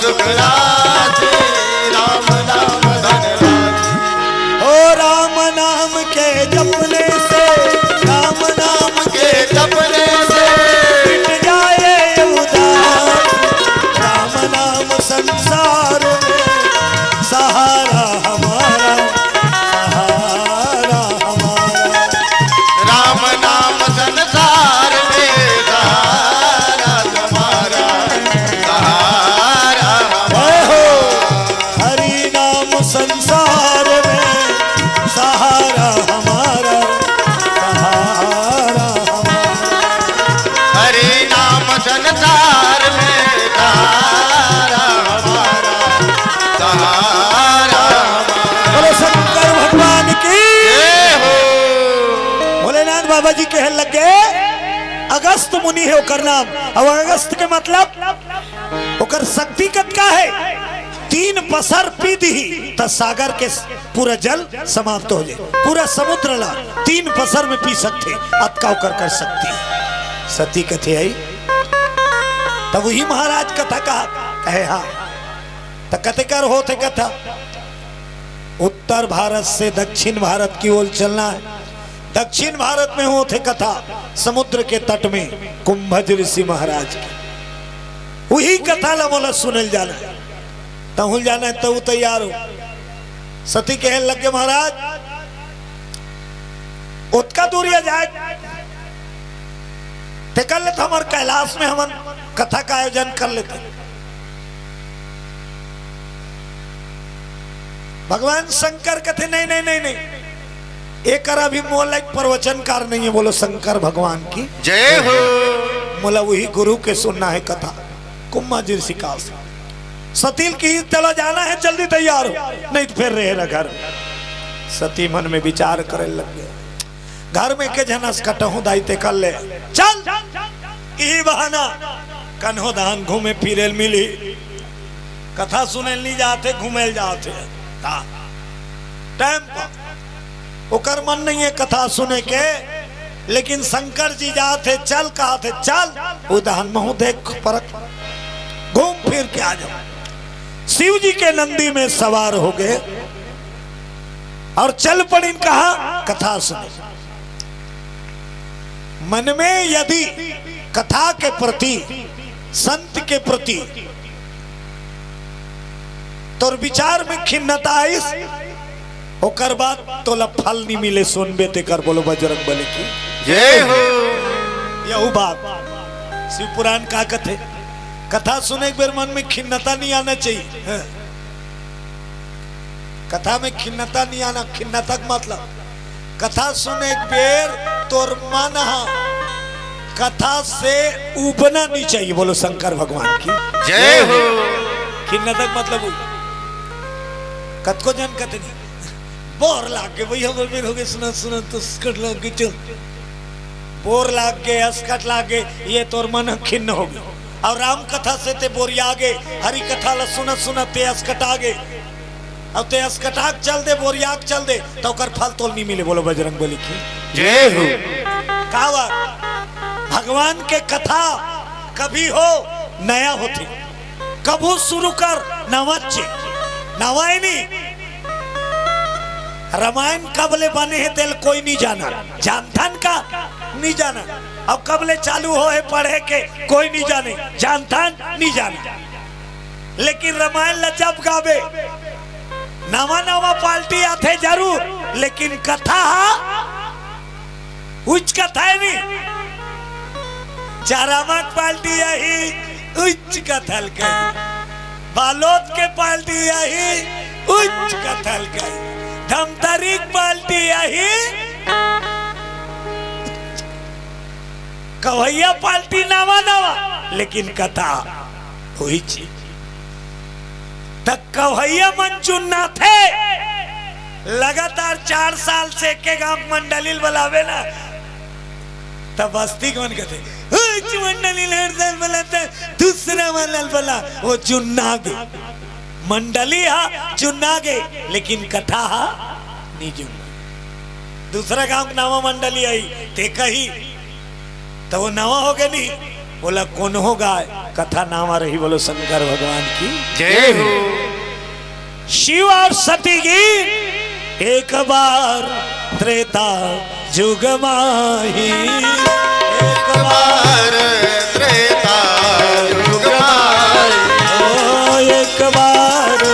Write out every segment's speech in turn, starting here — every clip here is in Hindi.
सुखराज राम नाम धनराज। ओ राम नाम के जपने से, राम नाम के जपने से मिट जाए उदास। राम नाम संसार में सहारा हमारा, सहारा हमारा। राम नाम संसार में सहारा तुम्हारा, सहारा हो हरि नाम संसार में सहारा हमारा, सहारा हमारा। हरि नाम संसार में सहारा हमारा, सहारा हमारा। बोलो शंकर भगवान की जय हो। भोलेनाथ बाबा जी कह लगे अगस्त मुनि है ओकर नाम। अब अगस्त के मतलब ओकर शक्ति का है, 3 पसर पी दी तो सागर के पूरा जल समाप्त हो जाए, पूरा समुद्र ला 3 पसर में पी सकते, अतका ओकर कर सकती सती कथे आई। तब वही महाराज कथा कहे हाँ तो कथे कर होते कथा। उत्तर भारत से दक्षिण भारत की ओर चलना है। दक्षिण भारत में होते कथा समुद्र के तट में कुंभज ऋषि महाराज की, वही कथा ला बोला सुनल जाना है। तहुल जाना है तो तैयार हो। सती कहे लगे महाराज उतका दूरिया जाए ते कर लेते, हमारे कैलाश में हम कथा का आयोजन कर लेते। भगवान शंकर कहते नहीं नहीं नहीं नहीं, एक अभी मोला एक प्रवचनकार नहीं है। बोलो शंकर भगवान की जय हो। मोला वही गुरु के सुनना है कथा। कुंभज ऋषि का सतील की चला जाना है, जल्दी तैयार हो नहीं तो फिर रहेगा घर। सती मन में विचार करे लग गए, घर में के जनस कटहु दाइते कर ले, चल यही बहाना कन्हो दान घूमे फिरे मिली, कथा सुने नहीं जाते घूमे जाते टाइम पर। ओकर मन नहीं है कथा सुने के, लेकिन शंकर जी जाते चल कहा थे चल उदाहरण महू देख परख घूम फिर के आ जाओ। शिव जी के नंदी में सवार हो गए और चल पड़ी, कहा कथा सुने। मन में यदि कथा के प्रति संत के प्रति तो विचार में खिन्नता आई, ओकर बाद तोला फल नहीं मिले सुनबे ते कर। बोलो बजरंग बली की जय हो। यही बात शिव पुराण का कथे। कथा सुने एक बार मन में खिन्नता नहीं आना चाहिए। हाँ। कथा में खिन्नता नहीं आना, खिन्नता का मतलब कथा सुने एक बेर तोर मन कथा से उबना नहीं चाहिए। बोलो शंकर भगवान की जय हो। खिन्नता का मतलब कथको जन कथे नहीं बोर लाग गए वही हम हो गए सुना सुना तो स्कट लाग गई, चल बोर लाग गए अस्कट लाग गए, ये तोर मन खिन्न हो गया। और राम कथा से ते बोरिया आगे, हरि कथा ला सुना सुना ते अस्कट आगे, अब ते अस्कटाक चल दे बोरियाक चल दे तो कर फल तोल नहीं मिले। बोलो बजरंग बली की जय हो। कहा भगवान के कथा कभी हो नया होती, कबू शुरू कर नवच्चे नवाई नहीं। रामायण कबले बने हैं तेल कोई नहीं जाना, जानथन का नहीं जाना। अब कबले चालू हो है पढ़े के कोई नहीं जाने, जानथन नहीं जाना। लेकिन रामायण ला जब गावे नवा नवा पार्टी आते जरूर, लेकिन कथा उच्च कथा है नहीं। चारामत पार्टी यही उच्च कथल गई, बालोद के पार्टी यही उच्च कथल गई, धमतरी पार्टी यही, कवैया पार्टी नवा नवा, लेकिन कथा हुई चीज तक कवैया मन चुनना थे। लगातार 4 साल से के गांव मंडली बुलावे ना, तब बस्ती कौन कहते मंडली बुलाते, दूसरा मंडल बोला वो चुनना गे मंडली हा चुनना गे, लेकिन कथा हा नहीं चुनना। दूसरा गांव नवा मंडली आई ते कही तो वो नवा हो गया नहीं, बोला कौन हो गाय कथा नाम आ रही बोलो शंकर भगवान की जय हो। शिव और सती की एक बार त्रेता जुग माही एक बार त्रेता युग माही ओ एक बार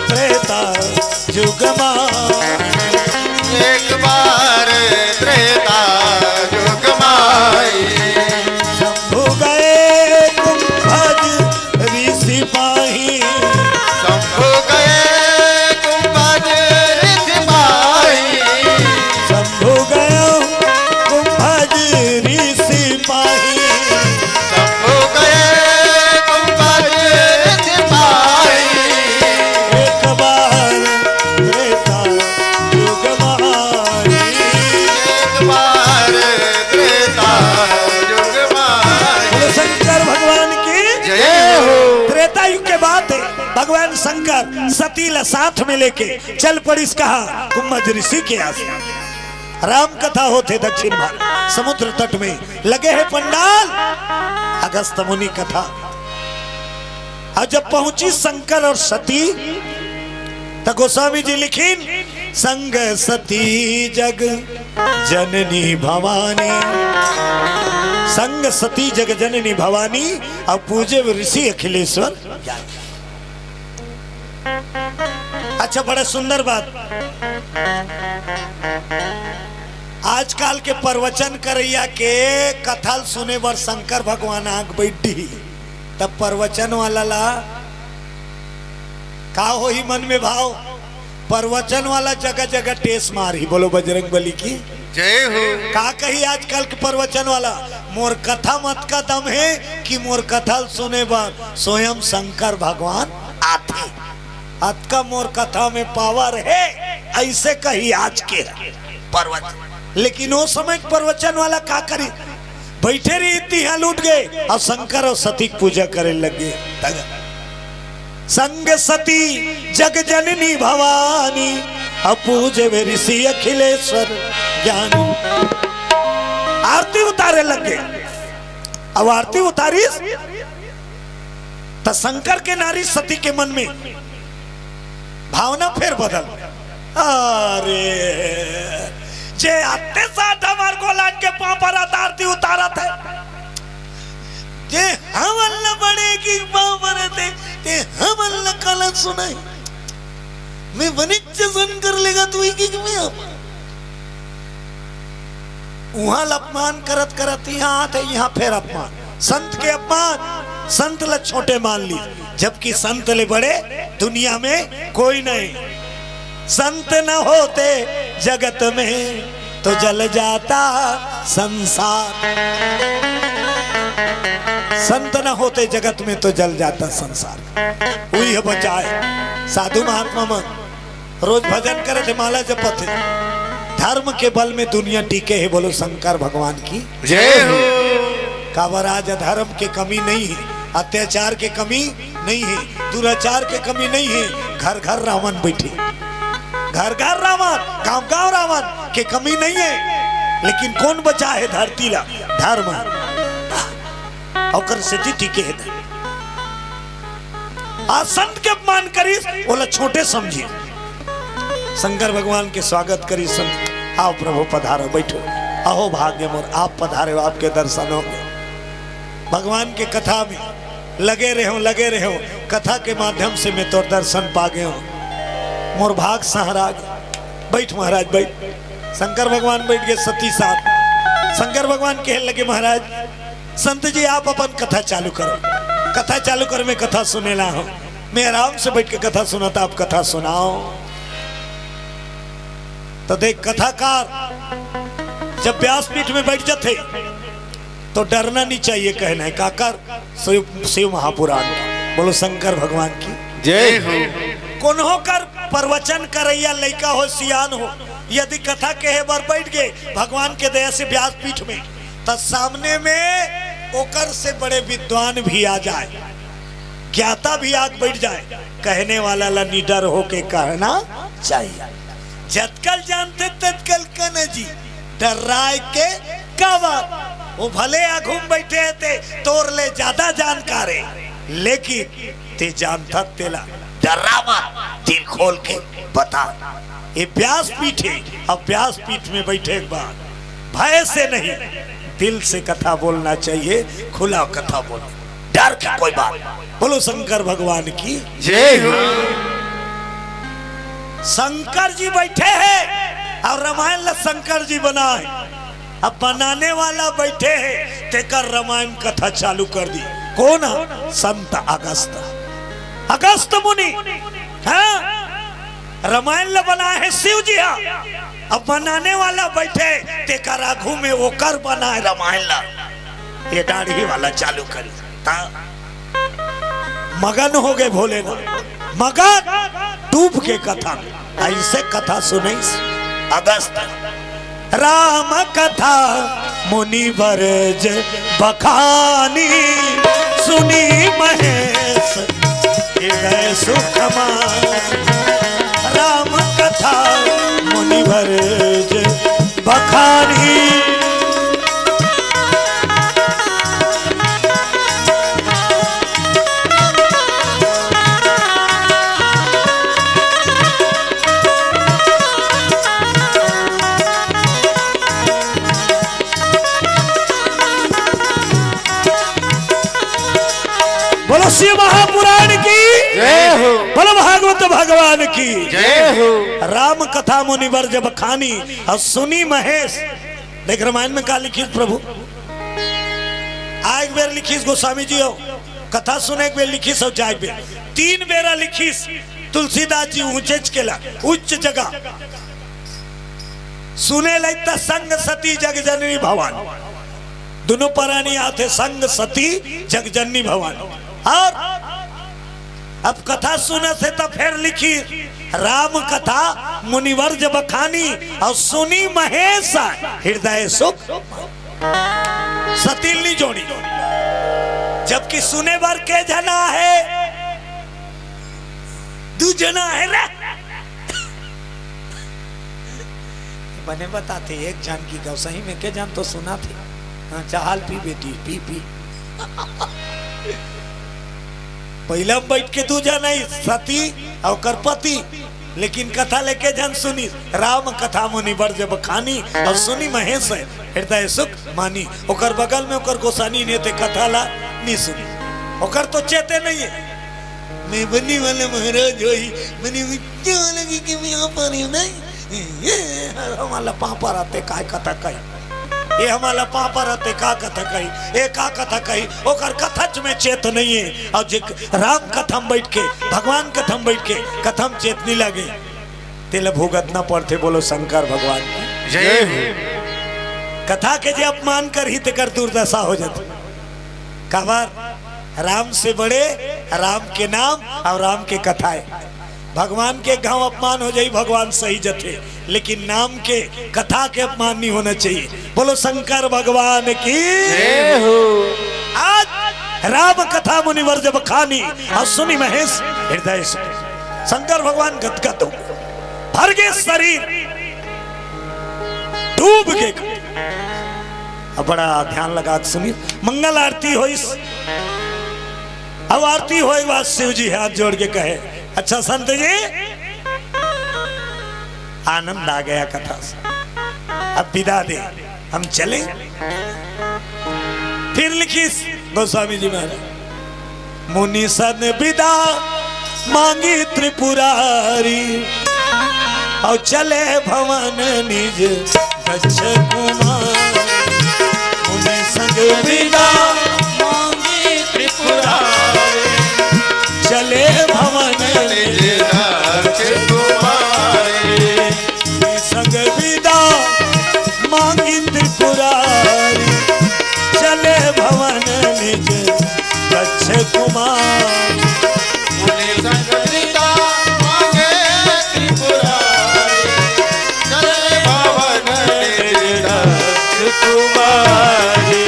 त्रेता जुग माही एक बार त्रेता युग माही शंभु गए कुंभज ऋषि पाही शंभु गए कुंभज ऋषि माही शंभु गए कुंभज ऋषि पाही शंभु गए कुंभज ऋषि माही एक बार त्रेता युग माही एक बार त्रेता युग माही बोलो शंकर भगवान की जय हो। त्रेता युग के बाद भगवान शंकर सतीला साथ में लेके चल पड़ी कहा कुंभज ऋषि के आस राम कथा होते दक्षिण भारत समुद्र तट में लगे है पंडाल अगस्त मुनि कथा। और जब पहुंची शंकर और सती तो गोस्वामी जी लिखीन संग सती जग जननी भवानी संग सती जग जननी भवानी और पूजे ऋषि अखिलेश्वर। अच्छा बड़ा सुंदर बात आजकल के प्रवचन करैया के कथल सुने बर शंकर भगवान आंख बैठी तब प्रवचन वाला ला का हो ही मन में भाव प्रवचन वाला जगह जगह टेस मारी बोलो बजरंग बली की जय हो। का कही आजकल के प्रवचन वाला मोर कथा मत का दम है कि मोर कथा सुने पर स्वयं शंकर भगवान आते अत का मोर कथा में पावर है ऐसे कही आज के प्रवचन। लेकिन वो समय प्रवचन वाला का करी बैठे रही इतनी यहाँ लूट गए और शंकर और सती पूजा करे लगे। संग सती जग जननी भवानी अपूजे वे ऋषि अखिलेश्वर ज्ञानी। आरती उतारे लगे अब आरती उतारी तो शंकर के नारी सती के मन में भावना फिर बदल अरे जे आते साथ हमार गोलान के पांव पर आरती उतारा था जे हम अल्लाह बड़ेगी पांव पर ते हम अल्लाह कल सुनाई मैं वनिच्य सन कर लेगा तू ही की मैं वहां अपमान करत करत यहाँ आते यहाँ फिर अपमान संत के अपमान संत ल छोटे मान ली जबकि संत ले बड़े दुनिया में कोई नहीं। संत न होते जगत में तो जल जाता संसार संत न होते जगत में तो जल जाता संसार। वही है बचाए साधु महात्मा मन रोज भजन करे थे माला जपत थे धर्म के बल में दुनिया टीके है बोलो शंकर भगवान की जय हो। कावराज धर्म के कमी नहीं है अत्याचार के कमी नहीं है दुराचार के कमी नहीं है घर घर रावण बैठे घर घर रावण गांव गांव रावण के कमी नहीं है लेकिन कौन बचा है धरती ला धर्म और स्थिति टीके है संत के अपमान करी बोला छोटे समझिए शंकर भगवान के स्वागत करी संत आओ प्रभु पधारो बैठो अहो भाग्य मोर आप पधारे हो आपके दर्शन हो गए भगवान के कथा में लगे रहो कथा के माध्यम से मैं तो दर्शन पा गए हूँ मोर भाग सहारा गए बैठ महाराज बैठ। शंकर भगवान बैठ गए सती साथ शंकर भगवान कहने लगे महाराज संत जी आप अपन कथा चालू करो मैं कथा सुने ला हूँ मैं आराम से बैठ के कथा सुनाता आप कथा सुनाओ। तो देख कथाकार जब व्यासपीठ में बैठ जाते तो डरना नहीं चाहिए कहना है काकर शिव महापुराण बोलो शंकर भगवान की जय हो। कौन होकर प्रवचन करैया लड़का हो सियान हो यदि कथा कहे बार बैठ गए भगवान के दया से व्यासपीठ में तो सामने में ओकर से बड़े विद्वान भी आ जाए ज्ञाता भी आग बैठ जाए कहने वाला ला निडर होके कहना चाहिए जतकल जानते तत्कल कन जी डराए के का बात वो भले आघूम बैठे थे तोर ले ज्यादा जानकार है, लेकिन ते जानता तेला डरावा दिल खोल के बता। ये व्यास पीठ है, अब व्यास पीठ में बैठे एक बार भय से नहीं दिल से कथा बोलना चाहिए, खुला कथा बोल, डर की कोई बात। बोलो शंकर भगवान की जय हो। शंकर जी बैठे हैं और रामायण ला शंकर जी बनाए, अब बनाने वाला बैठे हैं तेकर रामायण कथा चालू कर दी। कौन? संत अगस्त मुनि। हाँ, रामायण ला बनाए है शिव जी। अब बनाने वाला बैठे तेकर आगू में ओकर बनाए रामायण ला, ये दाढ़ी वाला चालू करी। मगन हो गए भोलेनाथ, मगन डूब के कथा में। ऐसे कथा सुने अगस्त। राम कथा मुनि बरज बखानी, सुनी महेश हृदय सुखमा। राम कथा मुनि बरज बखानी, बोलो शिव महापुराण की जय हो। बोलो भागवत भगवान की जय हो। राम कथा मुनि वर जब खानी और सुनी महेश। देख रामायण में क्या लिखी प्रभु, एक बेर लिखी गोस्वामी जी हो, कथा सुने एक बेर लिखी सब जाए बेर, 3 बेरा लिखी तुलसीदास जी ऊंचे केला उच्च जगह सुने लगता संग सती जग जननी भवान। दोनों प्राणी आते संग सती जग जननी भवान। और अब कथा सुने से तो फिर लिखी राम कथा मुनिवर जब खानी और सुनी महेश हृदय सुख। सतीली जोड़ी, जबकि सुने बार के जना है, 2 जना है ना। बने बताते एक जान की गौ सही में के जान तो सुना थी। चाहल पी बेटी पी पी। पहला बैठ के 2 जना सती और करपति, लेकिन कथा लेके जन सुनी राम कथा मुनि वर जब खानी और सुनी महेश हृदय सुख मानी। ओकर बगल में ओकर गोसानी ने ते कथा ला नहीं सुनी, ओकर तो चेते नहीं है। मैं बनी वाले महाराज होई, बनी क्या लगी कि मैं यहाँ पर हूँ नहीं। हमारा पापा रहते काय कथा कही, ये हमारा पापा रहते का कथा कही, ये का कथा कही, ओकर कथच में चेत नहीं है। और जे राम कथम बैठ के भगवान कथम बैठ के कथम चेत नहीं लगे तेल भुगत ना पड़ते। बोलो शंकर भगवान की जय हो। कथा के जे अपमान कर ही तेकर दुर्दशा हो जाती। कबर राम से बड़े राम के नाम और राम के कथाएं। भगवान के गांव अपमान हो जाए भगवान सही जथे, लेकिन नाम के कथा के अपमान नहीं होना चाहिए। बोलो शंकर भगवान की जय हो। आज राम कथा मुनिवर जब खानी और सुनी महेश हृदय से शंकर भगवान गदगद हो भर गए शरीर डूब के। अब बड़ा ध्यान लगा सुनिए, मंगल आरती हो। अब आरती हो एक बात शिव जी हाथ जोड़ के कहे, अच्छा संत जी आनंद आ गया कथा से, अब विदा दे हम चले। फिर लिखी गोस्वामी जी महाराज, मुनि सन विदा मांगी त्रिपुरारी और चले भवन निज गच्छ कुमार। मुनि संग विदा मांगी त्रिपुरारी चले भवन संग विदा मांगी त्रिपुरारी चले भवन निज गच्छ कुमार। संग विदा मांगे त्रिपुरारी चले भवन निज गच्छ कुमारी।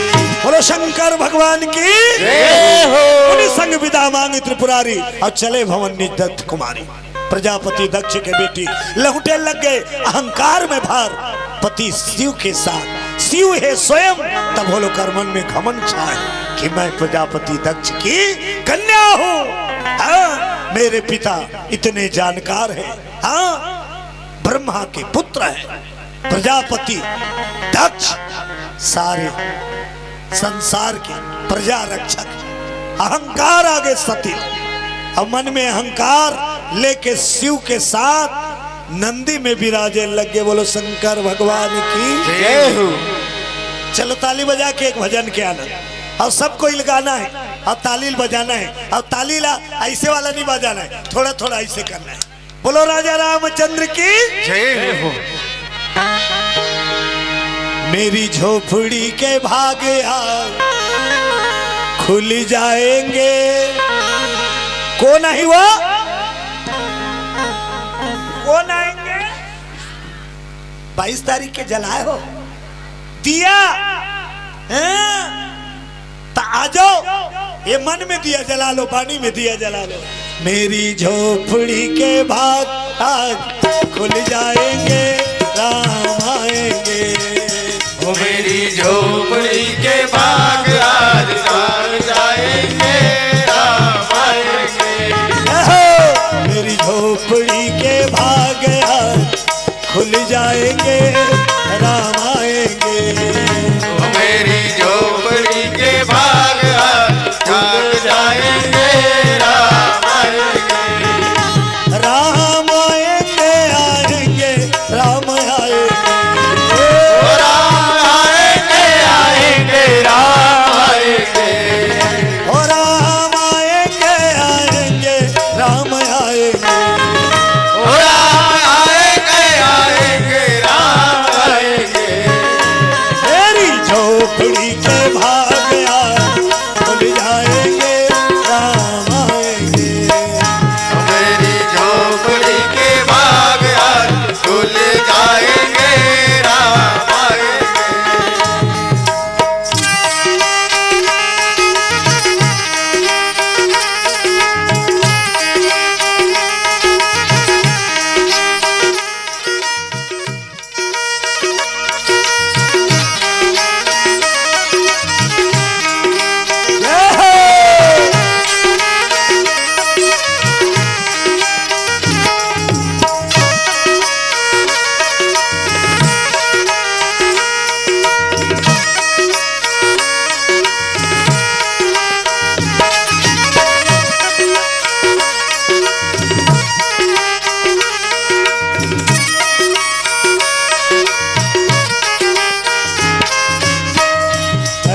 बोलो शंकर भगवान की जय हो। संग विदा मांगी त्रिपुरारी और चले भवन निज दत्त कुमारी। प्रजापति दक्ष के बेटी लहुटे लग गए अहंकार में भार, पति शिव के साथ शिव है स्वयं, तब बोलो कर मन में घमंड छाए कि मैं प्रजापति दक्ष की कन्या हूं। हाँ, मेरे पिता इतने जानकार हैं। हाँ, ब्रह्मा के पुत्र हैं प्रजापति दक्ष, सारे संसार के प्रजा रक्षक। अहंकार आगे सती, अब मन में अहंकार लेके शिव के साथ नंदी में विराजे लगे। बोलो शंकर भगवान की जय हो। चलो ताली बजा के एक भजन के आनंद, और सबको गाना है और ताली बजाना है, और ताली ऐसे वाला नहीं बजाना है, थोड़ा थोड़ा ऐसे करना है। बोलो राजा रामचंद्र की जय हो। मेरी झोपड़ी के भाग यार खुल जाएंगे। कौन आई वो? कौन आएंगे? 22 तारीख के जलाए हो दिया, तो आ जाओ, ये मन में दिया जला लो, पानी में दिया जला लो। मेरी झोपड़ी के भाग आज खुल जाएंगे, राम आएंगे। ओ मेरी झोपड़ी के बाग आज खुल जाएंगे, राम आएंगे। मेरी झोपड़ी के भाग आज खुल जाएंगे, राम आएंगे। ओ मेरी झोपड़ी के बाग आज खुल जाएंगे, राम आएंगे। राम आएंगे, आएंगे, राम आएंगे। ओ राम आएंगे, आएंगे, राम आएंगे। ओ राम आएंगे, आएंगे, राम आएंगे। ओ राम आएंगे, आएंगे, राम आएंगे। मेरी झोपड़ी के भाग आज खुल जाएंगे, राम आएंगे। ओ मेरी झोपड़ी के बाग आज खुल जाएंगे, राम आएंगे।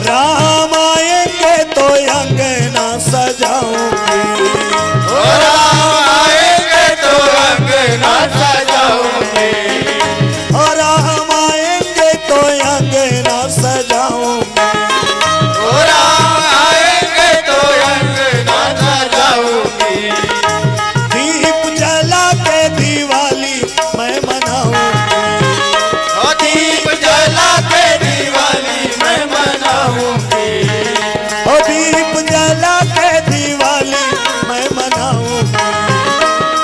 राम आएंगे तो अंगना सजाऊंगी। ओ राम आएंगे तो अंगना सजाऊंगे। ओ राम आएंगे तो अंगना सजाऊंगी। ओ राम आएंगे तो अंगना सजाऊंगी। दीप जला के दिवाली मैं मनाऊंगी। ओ दीप जला के दिवाली मैं मनाऊंगी। ओ दीप जला के दिवाली मैं मनाऊंगी।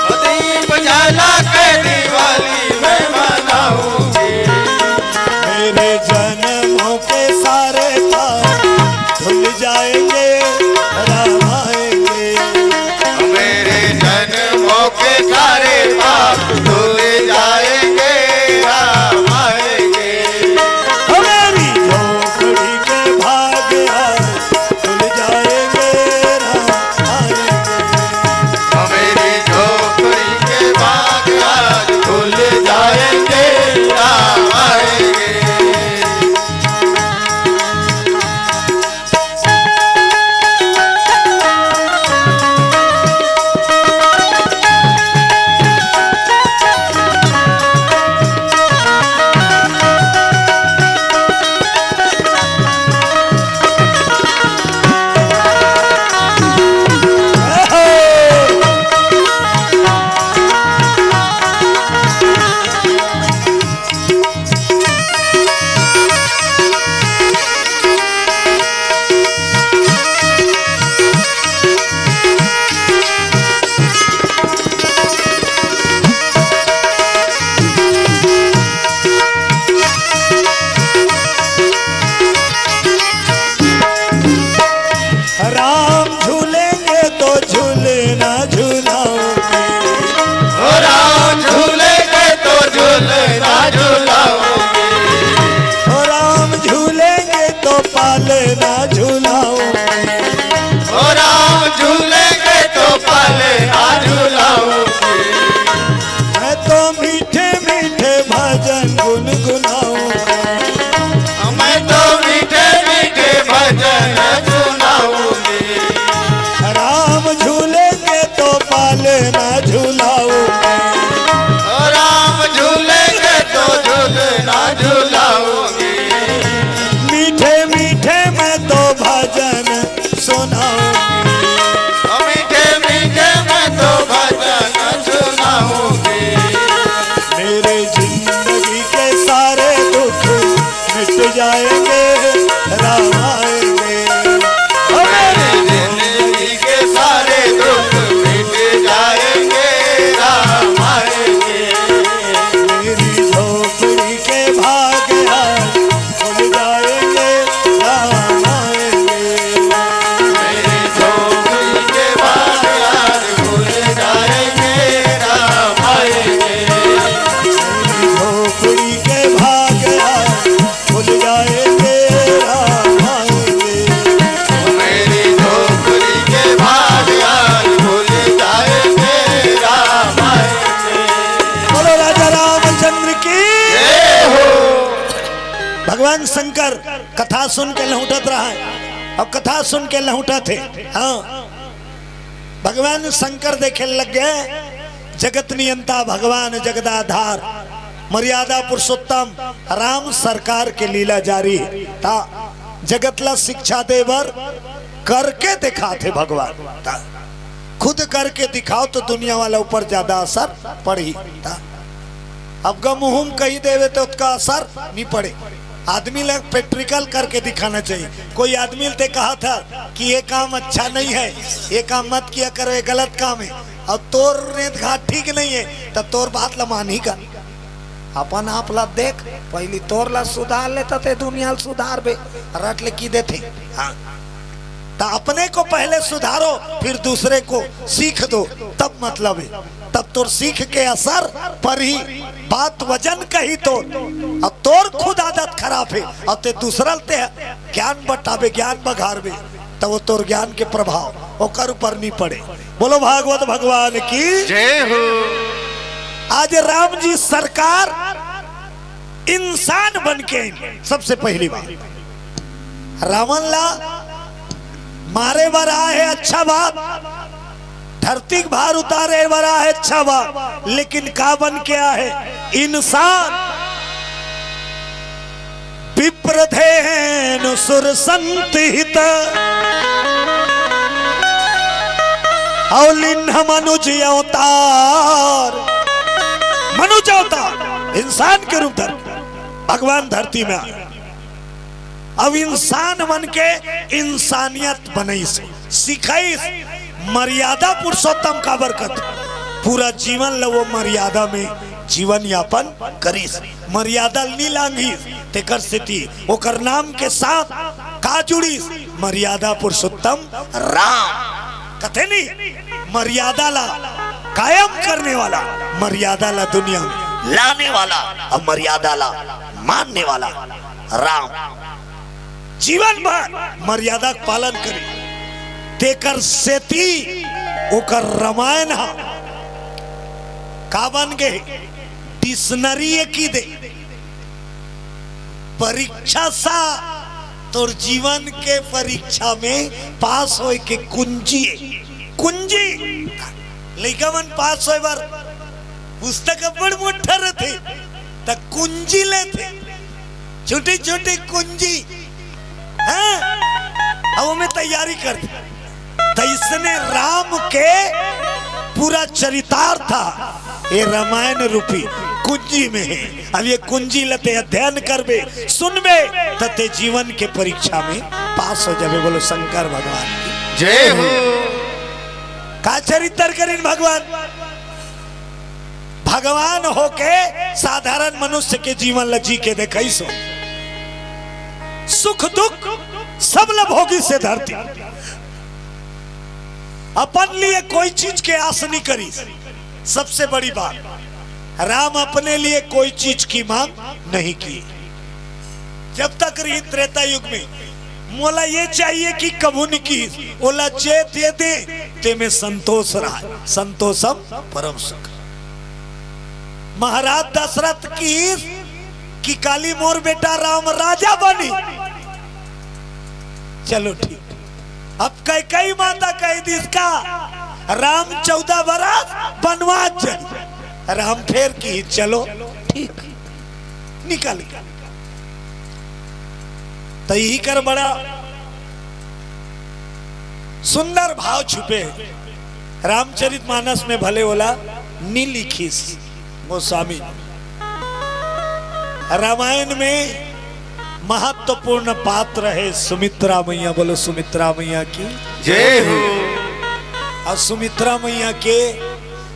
ओ दीप जला के दिवाली मैं मनाऊंगी। मेरे जन्मों के सारे पाप धुल जाएंगे, राम आएंगे। ओ मेरे जन्मों के सारे पाप धुल जाएंगे, राम आएंगे। ओ मेरी झोपड़ी के भाग आज खुल जाएंगे, राम आएंगे। ओ मेरी झोपड़ी के बाग आज खुल जाएंगे, राम आएंगे। झूलना झूलाऊंगी। राम झूलेंगे तो झूलना झूलाऊंगी। मीठे मीठे मैं तो भजन सुनाऊंगी। मीठे मीठे मैं तो भजन सुनाऊंगी। मेरे जिंदगी के सारे दुख मिट जाएंगे, राम आएंगे। मेरी जिंदगी के सारे दुख मिट जाएंगे, राम आएंगे। मेरी झोपड़ी के भाग आज खुल जाएंगे, राम आएंगे। मेरी झोपड़ी के बाद आज भूल जाएंगे, राम आएंगे। मेरी झोपड़ी के भाग आज खुल जाएंगे, राम आएंगे। मेरी झोपड़ी के बाद आज भूल जाएंगे, राम आएंगे। बोलो राजा रामचंद्र की। जय हो। भगवान शंकर कथा सुन के लहुटत रहा है और कथा सुन के लहुटा थे। हाँ, भगवान शंकर देखे लग गए जगत नियंता भगवान जगदाधार मर्यादा पुरुषोत्तम राम सरकार के लीला जारी है। ता जगतला शिक्षा देवर करके दिखाते भगवान। ता खुद करके दिखाओ तो दुनिया वाला ऊपर ज्यादा असर पड़ी। ता अब गमुहुम कही देवे तो उसका असर नहीं पड़े। आदमी लोग प्रैक्टिकल करके दिखाना चाहिए। कोई आदमी ने कहा था कि ये काम अच्छा नहीं है, ये काम मत किया करो, ये गलत काम है, और तोर ने कहा ठीक नहीं है, तो तोर बात ला मान ही का। अपन आप ला देख पहली तोर ला सुधार लेता थे, दुनिया सुधार बे रट ले की देते। हाँ, तो अपने को पहले सुधारो फिर दूसरे को सीख दो, तब मतलब है। तब तोर सीख के असर पर ही बात वजन कही तो अब तोर खुद आदत खराब है और ते दूसरा ते ज्ञान बटावे ज्ञान बघारवे तो वो तोर ज्ञान के प्रभाव ओकर ऊपर नहीं पड़े। बोलो भागवत भगवान की जय हो। आज राम जी सरकार इंसान बन के सबसे पहली बात रावण ला मारे बरा है अच्छा बात, धरती भार उतारे बरा है अच्छा बात, लेकिन का बन के है इंसान। विप्रधेनु सुर संत हित औलिन्ह मनुज अवतार। मनुज अवतार इंसान के रूप धर भगवान धरती में आए। अब इंसान बन के इंसानियत बनई से सिखाई मर्यादा पुरुषोत्तम का बरकत पूरा जीवन लो वो मर्यादा में जीवन यापन करीस। मर्यादा नी लांगी तेकर स्थिति ओकर नाम के साथ का जुड़ी मर्यादा पुरुषोत्तम राम। कथे नहीं मर्यादा ला कायम करने वाला, मर्यादा ला दुनिया में लाने वाला और मर्यादा ला मानने वाला राम। जीवन भर मर्यादा का पालन करे तेकर सेती ओकर रामायण का बन गए डिक्शनरी की दे परीक्षा सा तोर जीवन के परीक्षा में पास होए के कुंजी कुंजी लइका मन पास होए बार पुस्तक बड़ मोटा रहते त कुंजी लेते छोटी छोटी कुंजी अब में तैयारी करते। तो इसने राम के पूरा चरितार्थ था ये रामायण रूपी कुंजी में है। अब ये कुंजी लते अध्ययन करबे सुनबे तते जीवन के परीक्षा में पास हो जाबे। बोलो शंकर भगवान की जय हो। का चरित्र करीन भगवान भगवान होके साधारण मनुष्य के जीवन लजी के देखई सो सुख दुख सब भोगी से धरती अपन लिए कोई चीज के आस नहीं करी। सबसे बड़ी बात राम अपने लिए कोई चीज की मांग नहीं की। जब तक रही त्रेता युग में मोला ये चाहिए कि कबू नहीं की ओला जे दे दे ते में संतोष रहा। संतोषम परम सुख। महाराज दशरथ की काली मोर बेटा राम राजा बनी। चलो ठीक। अब कई माता कह दी इसका राम 14 बरस वनवास जाई, राम फेर की चलो ठीक निकल गया। तो यही कर बड़ा सुंदर भाव छुपे रामचरितमानस में, भले बोला नीलिखिस गोस्वामी। रामायण में महत्वपूर्ण पात्र है सुमित्रा मैया, बोलो सुमित्रा मैया की जय हो। और सुमित्रा मैया के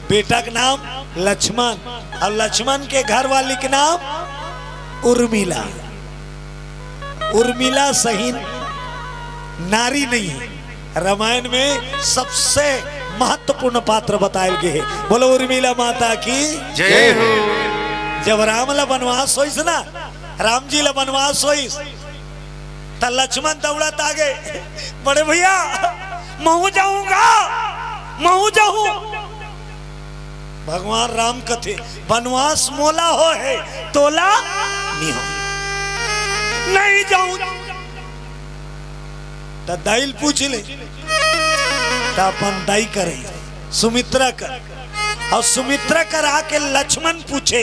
बेटा का नाम लक्ष्मण, और लक्ष्मण के घर वाली के नाम उर्मिला। उर्मिला सही नारी नहीं है, रामायण में सबसे महत्वपूर्ण पात्र बताए गए हैं। बोलो उर्मिला माता की जय हो। जब राम ला वनवास होइस ना, राम जी ला वनवास होइस, तो लक्ष्मण दौड़त आगे, बड़े भैया मैं जाऊंगा, मैं जाऊं। भगवान राम कथे वनवास मोला हो है, तोला नहीं हो, नहीं जाऊं। तो दाइल पूछ ले, तो अपन दाई करे सुमित्रा कर, और सुमित्रा कर आके लक्ष्मण पूछे,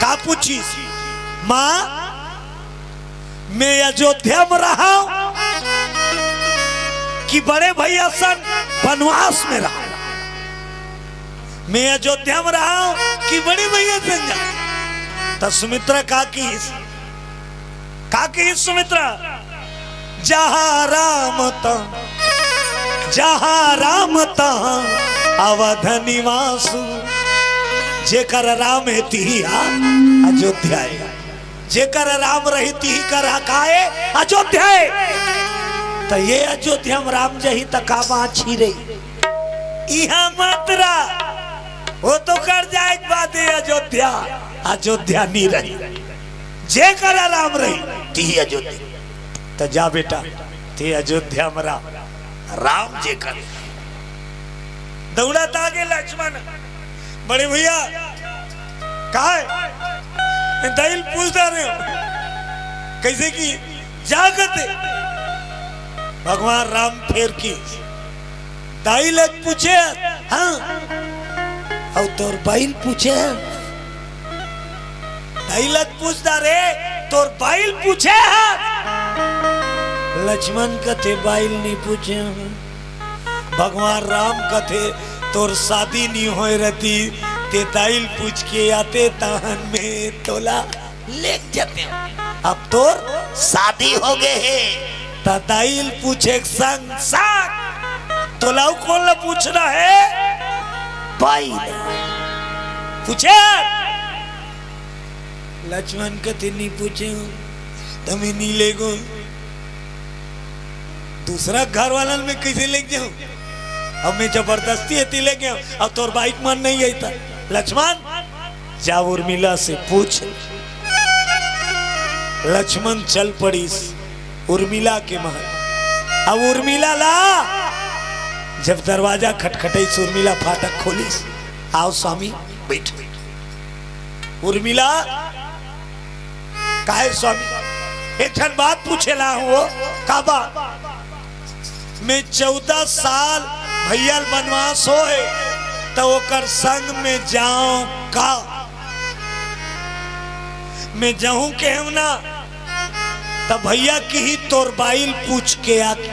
का पूछी? माँ मैं अयोध्या में रहा कि बड़े भैया सन वनवास में रहा? मैं अयोध्या में रहा कि बड़े भैया सन? तो सुमित्रा का की सुमित्रा, जहाँ राम तहाँ अवध निवासु, जेकर राम है तिहिया अयोध्या, जेकर राम रही तिही कर हकाए अयोध्या। तो ये अयोध्या में राम जही तका बाछी रही, यहाँ मात्रा वो तो कर जाए बात है अयोध्या, अयोध्या नहीं रही, जेकर राम रही तिही अयोध्या। तो जा बेटा ते अयोध्या में राम जे कर। दौड़त आगे लक्ष्मण, बड़े भैया कहा है? दाइल पूछता रहे हो कैसे की जागते? भगवान राम फेर की दाइल पूछे, हाँ और तोर बाइल पूछे, दाइल पूछता रे तोर बाइल पूछे। लक्ष्मण कथे बाइल नहीं पूछे। भगवान राम कथे तोर शादी नहीं हो रहती, ते दाइल पूछ के आते तहन में तोला ले जाते। अब तोर शादी हो गए है, ता दाइल पूछे संग संग तोलाऊ कौन ला पूछना है? बाइल पूछे। लक्ष्मण कथे नहीं पूछे, तुम्हें नहीं ले गो, दूसरा घर वाला में कैसे ले जाऊं? अब मैं जबरदस्ती है ले गया, अब तोर बाइक मन नहीं आई था। लक्ष्मण जा उर्मिला से पूछ। लक्ष्मण चल पड़ी उर्मिला के महल। अब उर्मिला ला जब दरवाजा खटखटे, उर्मिला फाटक खोली, आओ स्वामी बैठ। उर्मिला काहे स्वामी? एक बात पूछेला हूँ, काबा मैं 14 साल भैया वनवास हो है, तो ओकर संग में जाऊं का? मैं जाऊं के हम ना, तब भैया की ही तोर बाइल पूछ के आके,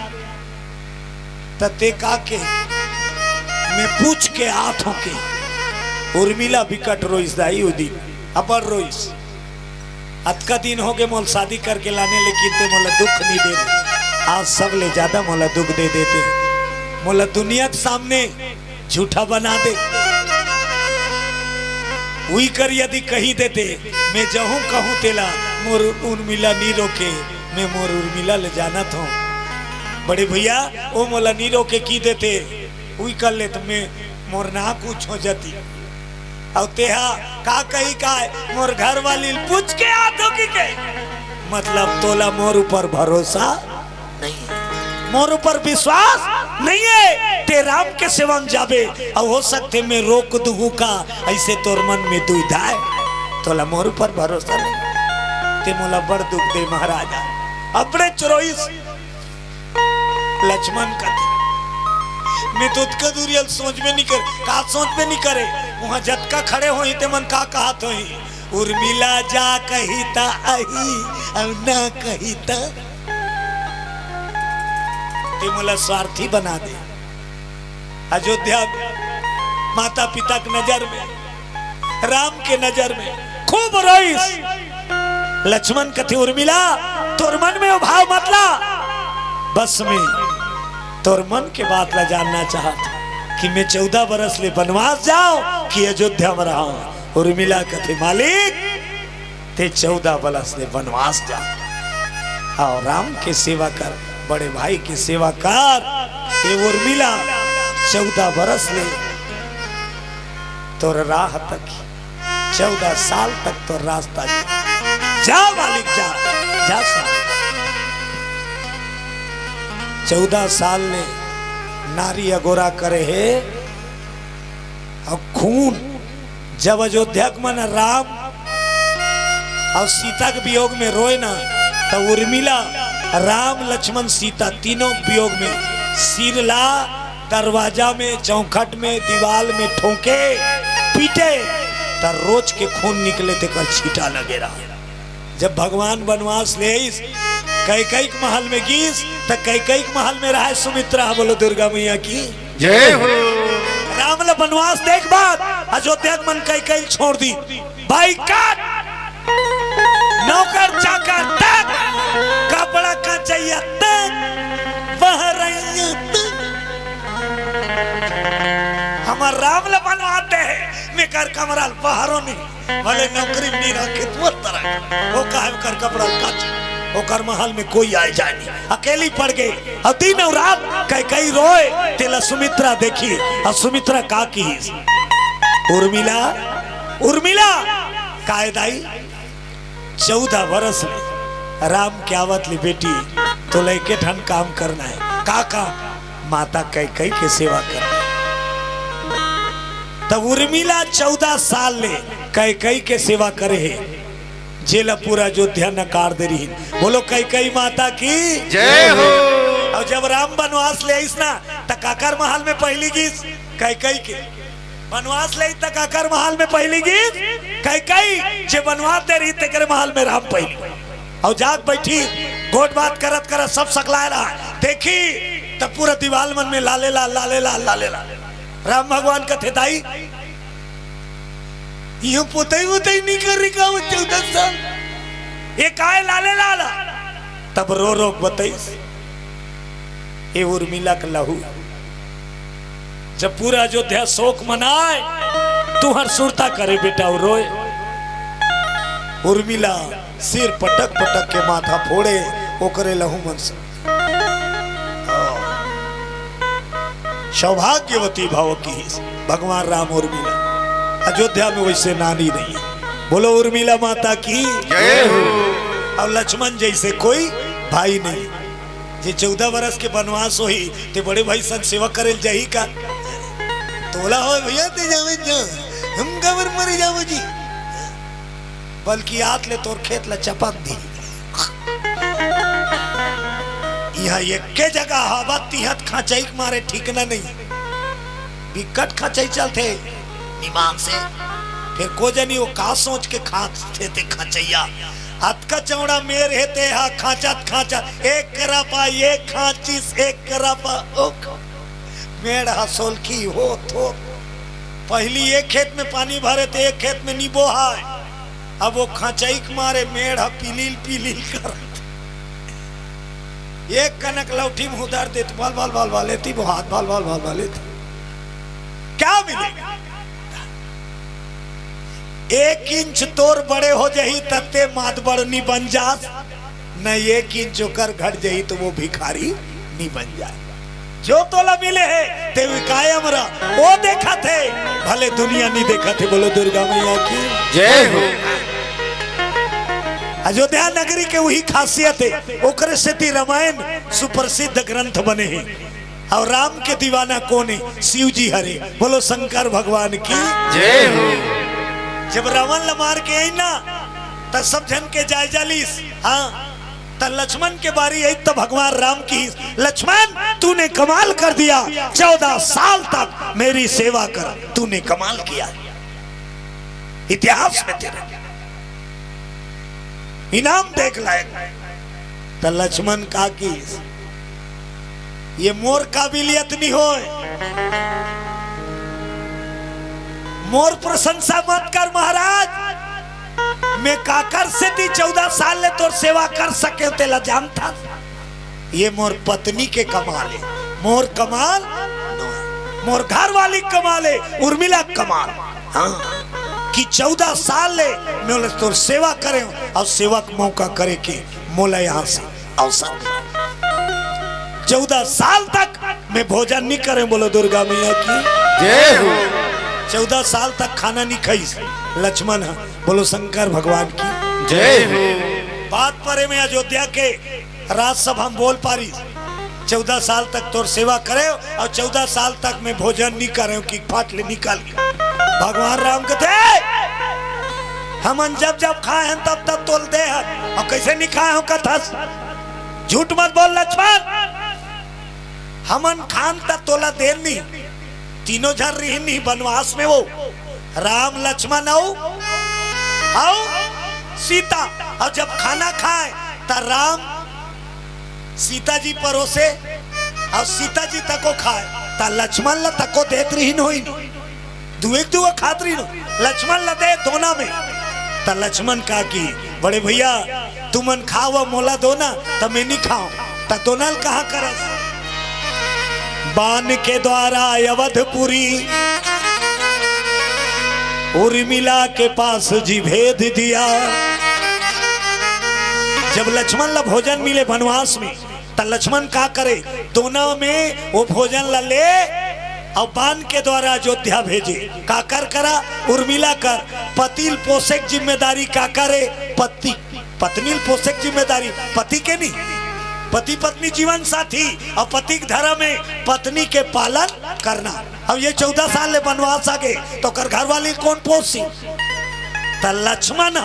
तते का के मैं पूछ के आठ के। उर्मिला बिकट रोइस दाई उदी अपर रोइस। अतका दिन हो गए मोल शादी करके लाने, लेकिन ते मोला दुख नहीं दे रहे। आज सब ले ज्यादा मोला दुख दे देते, मोला दुनिया के सामने झूठा बना दे। वही कर यदि कही देते, मैं जहूं कहूं तेला मोर उर्मिला नहीं रोके, मैं मोर उर्मिला ले जाना था। बड़े भैया वो मोला नहीं रोके की देते, वही कर ले तो मैं मोर ना कुछ हो जाती। और तेहा का कही का मोर घर वाली पूछ के आतो की के, मतलब तोला मोर ऊपर भरोसा नहीं है, मोर ऊपर विश्वास नहीं है। ते राम के सेवन जाबे और हो सकते मैं रोक दूं का, ऐसे तोर मन में दुविधा है, तोला मोर ऊपर भरोसा नहीं, ते मोला बड़ दुख दे महाराजा। अपने चरोइस लक्ष्मण का मैं तो उत्का दूरियल सोच में नहीं कर का सोच में नहीं करे वहां जटका खड़े हो ते मन का कहा तो ही उर्मिला जा कही ता आई और ना कही ता ते मोला स्वार्थी बना दे। अयोध्या माता पिता की नजर में राम के नजर में खूब रोइस। लक्ष्मण कथी उर्मिला तोर मन में भाव मतला बस में तोर मन के बात ला जानना चाहता कि मैं 14 बरस ले वनवास जाऊं कि अयोध्या में रहूं। उर्मिला कथे मालिक ते 14 बरस ले वनवास जा और राम के सेवा कर बड़े भाई की सेवा कर। ते उर्मिला 14 बरस ले तोर राह तक 14 साल तक तो रास्ता जा मालिक जा जा 14 साल ने नारी अगोरा करे है और खून जब अयोध्या मन राम और सीता के वियोग में रोए ना तो उर्मिला राम लक्ष्मण सीता तीनों वियोग में सिर ला दरवाजा में चौखट में दीवार में ठोके पीटे तो रोज के खून निकले थे कर छीटा लगे रहा। जब भगवान वनवास ले कैकई महल में गीस तो कैकई महल में रहा सुमित्रा। बोलो दुर्गा मैया की जय हो। राम ला वनवास देख बात अयोध्या मन कैकई छोड़ दी भाई काट नौकर चाकर तक कपड़ा का चाहिए तक बहरैया तक हमार राम ला बनवाते हैं मैं कर कमरा बाहरों नहीं भले नौकरी नहीं रखे तो तरह वो काहे कर कपड़ा काच ओकर महल में कोई आए जाए नहीं अकेली पड़ गई और दिन और रात कई रोए तेला सुमित्रा देखी और सुमित्रा का की उर्मिला उर्मिला कायदाई 14 बरस ले राम के आवत ली बेटी तो लेके ठन काम करना है काका माता कई के सेवा करना तब उर्मिला 14 साल ले कई के सेवा करे है जेला पूरा अयोध्या नकार दे रही। बोलो कई माता की जय हो। और जब राम वनवास ले आइस ना त काकर महल में पहली गीस कई के वनवास ले त काकर महल में पहली गीस कई जे वनवास दे रही तेरे महल में राम पहली और जाग बैठी गोट बात करत करत सब सकलाए रहा देखी तब पूरा दीवाल मन में लाले लाल राम भगवान का थे दाई यो पोतई नहीं कर रही का 14 साल ये काहे लाले लाला तब रो बताइस ये उर्मिला का लहू जब पूरा अयोध्या शोक मनाए तू हर सुरता करे बेटा और रोए उर्मिला सिर पटक के माथा फोड़े ओकरे लहू मन से सौभाग्यवती भाव की भगवान राम उर्मिला अयोध्या में वैसे नानी नहीं है। बोलो उर्मिला माता की जय हो। और लक्ष्मण जैसे कोई भाई नहीं जे 14 बरस के वनवास हो ही ते बड़े भाई सन सेवा करे जाही का तोला हो भैया ते जावे जो हम गवर मर जाओ जी बल्कि आत ले तोर खेत ला चपक दी यहाँ एक के जगह हवा तिहत खाचाई मारे ठीक ना नहीं बिकट खाचाई चलते दिमाग से फिर को जनी वो का सोच के खाते थे खाचैया हाथ का चौड़ा मेर हेते हा खाचत एक करापा ये खाचिस एक करापा ओ मेड़ हसोल की हो तो पहली एक खेत में पानी भरे थे एक खेत में नींबो है अब वो खाचाई मारे मेड़ पीलील कर एक कनक लौठी में उधर देते बाल लेती वो हाथ बाल लेती क्या मिलेगा 1 इंच तोर बड़े हो जाही तत्ते मातबरनी बन जास न 1 इंच जोकर घट जाही तो वो भिखारी नहीं बन जाए जो तोला मिले है ते कायम रह वो देखा थे भले दुनिया नहीं देखा थे। बोलो दुर्गा मैया की जय हो। अयोध्या नगरी के वही खासियत है ओकरे से ती रामायण सुप्रसिद्ध ग्रंथ बने हैं और राम के दीवाना कौन है शिव जी हरे। बोलो शंकर भगवान की जय हो। जब रावण ला मार के आई ना तब सब जन के जायजा लीस हाँ तो लक्ष्मण के बारी आई तो भगवान राम की, लक्ष्मण तूने कमाल कर दिया, 14 साल तक मेरी सेवा कर, तूने कमाल किया, इतिहास में तेरा इनाम देख लायक। तो लक्ष्मण कहा कि ये मोर काबिलियत नहीं हो, मोर प्रशंसा मत कर महाराज, मैं काकर से थी 14 साल ले तोर सेवा कर सके तेला जानता, ये मोर पत्नी के कमाल है, मोर कमाल मोर घर वाली कमाल है, उर्मिला कमाल। हाँ कि 14 साल ले मैं तोर सेवा करे और सेवा का मौका करे कि मोला यहाँ से अवसर, 14 साल तक मैं भोजन नहीं करे, बोलो दुर्गा मैया की जय हो। 14 साल तक खाना नहीं खाई लक्ष्मण, बोलो शंकर भगवान की जय हो। बात परे में अयोध्या के राजसभा हम बोल पारी, 14 साल तक तोर सेवा करे और 14 साल तक मैं भोजन नहीं करे कि फाटले निकाल के। भगवान राम कहते हमन जब जब खाए हैं तब तब तोल दे हैं, और कैसे नहीं खाए हो कथा, झूठ मत बोल लक्ष्मण, हमन खान तक तोला देर नहीं, तीनों जन रही नहीं वनवास में, वो राम लक्ष्मण आओ सीता, और जब खाना खाए तो राम सीता जी परोसे और सीता जी तको खाए, तो लक्ष्मण ला तको देत रही नहीं, दुए खात रही लक्ष्मण ला दे दोना में। तो लक्ष्मण कहा कि बड़े भैया तुमन खाओ मोला दोना, तो मैं नहीं खाऊं, तो दोनल कहा करस, बाण के द्वारा अवधपुरी उर्मिला के पास जी भेद दिया। जब लक्ष्मण ला भोजन मिले वनवास में, तो लक्ष्मण क्या करे, दोना में वो भोजन ला ले और बाण के द्वारा अयोध्या भेजे। का कर करा, उर्मिला कर पतिल पोषक जिम्मेदारी का करे, पत्नी पोषक जिम्मेदारी पति के नहीं, पति पत्नी जीवन साथी और पति के धर्म में पत्नी के पालन करना। अब ये 14 साल ले वनवास आ गए तो कर घर वाली कौन पोसी, तो लक्ष्मण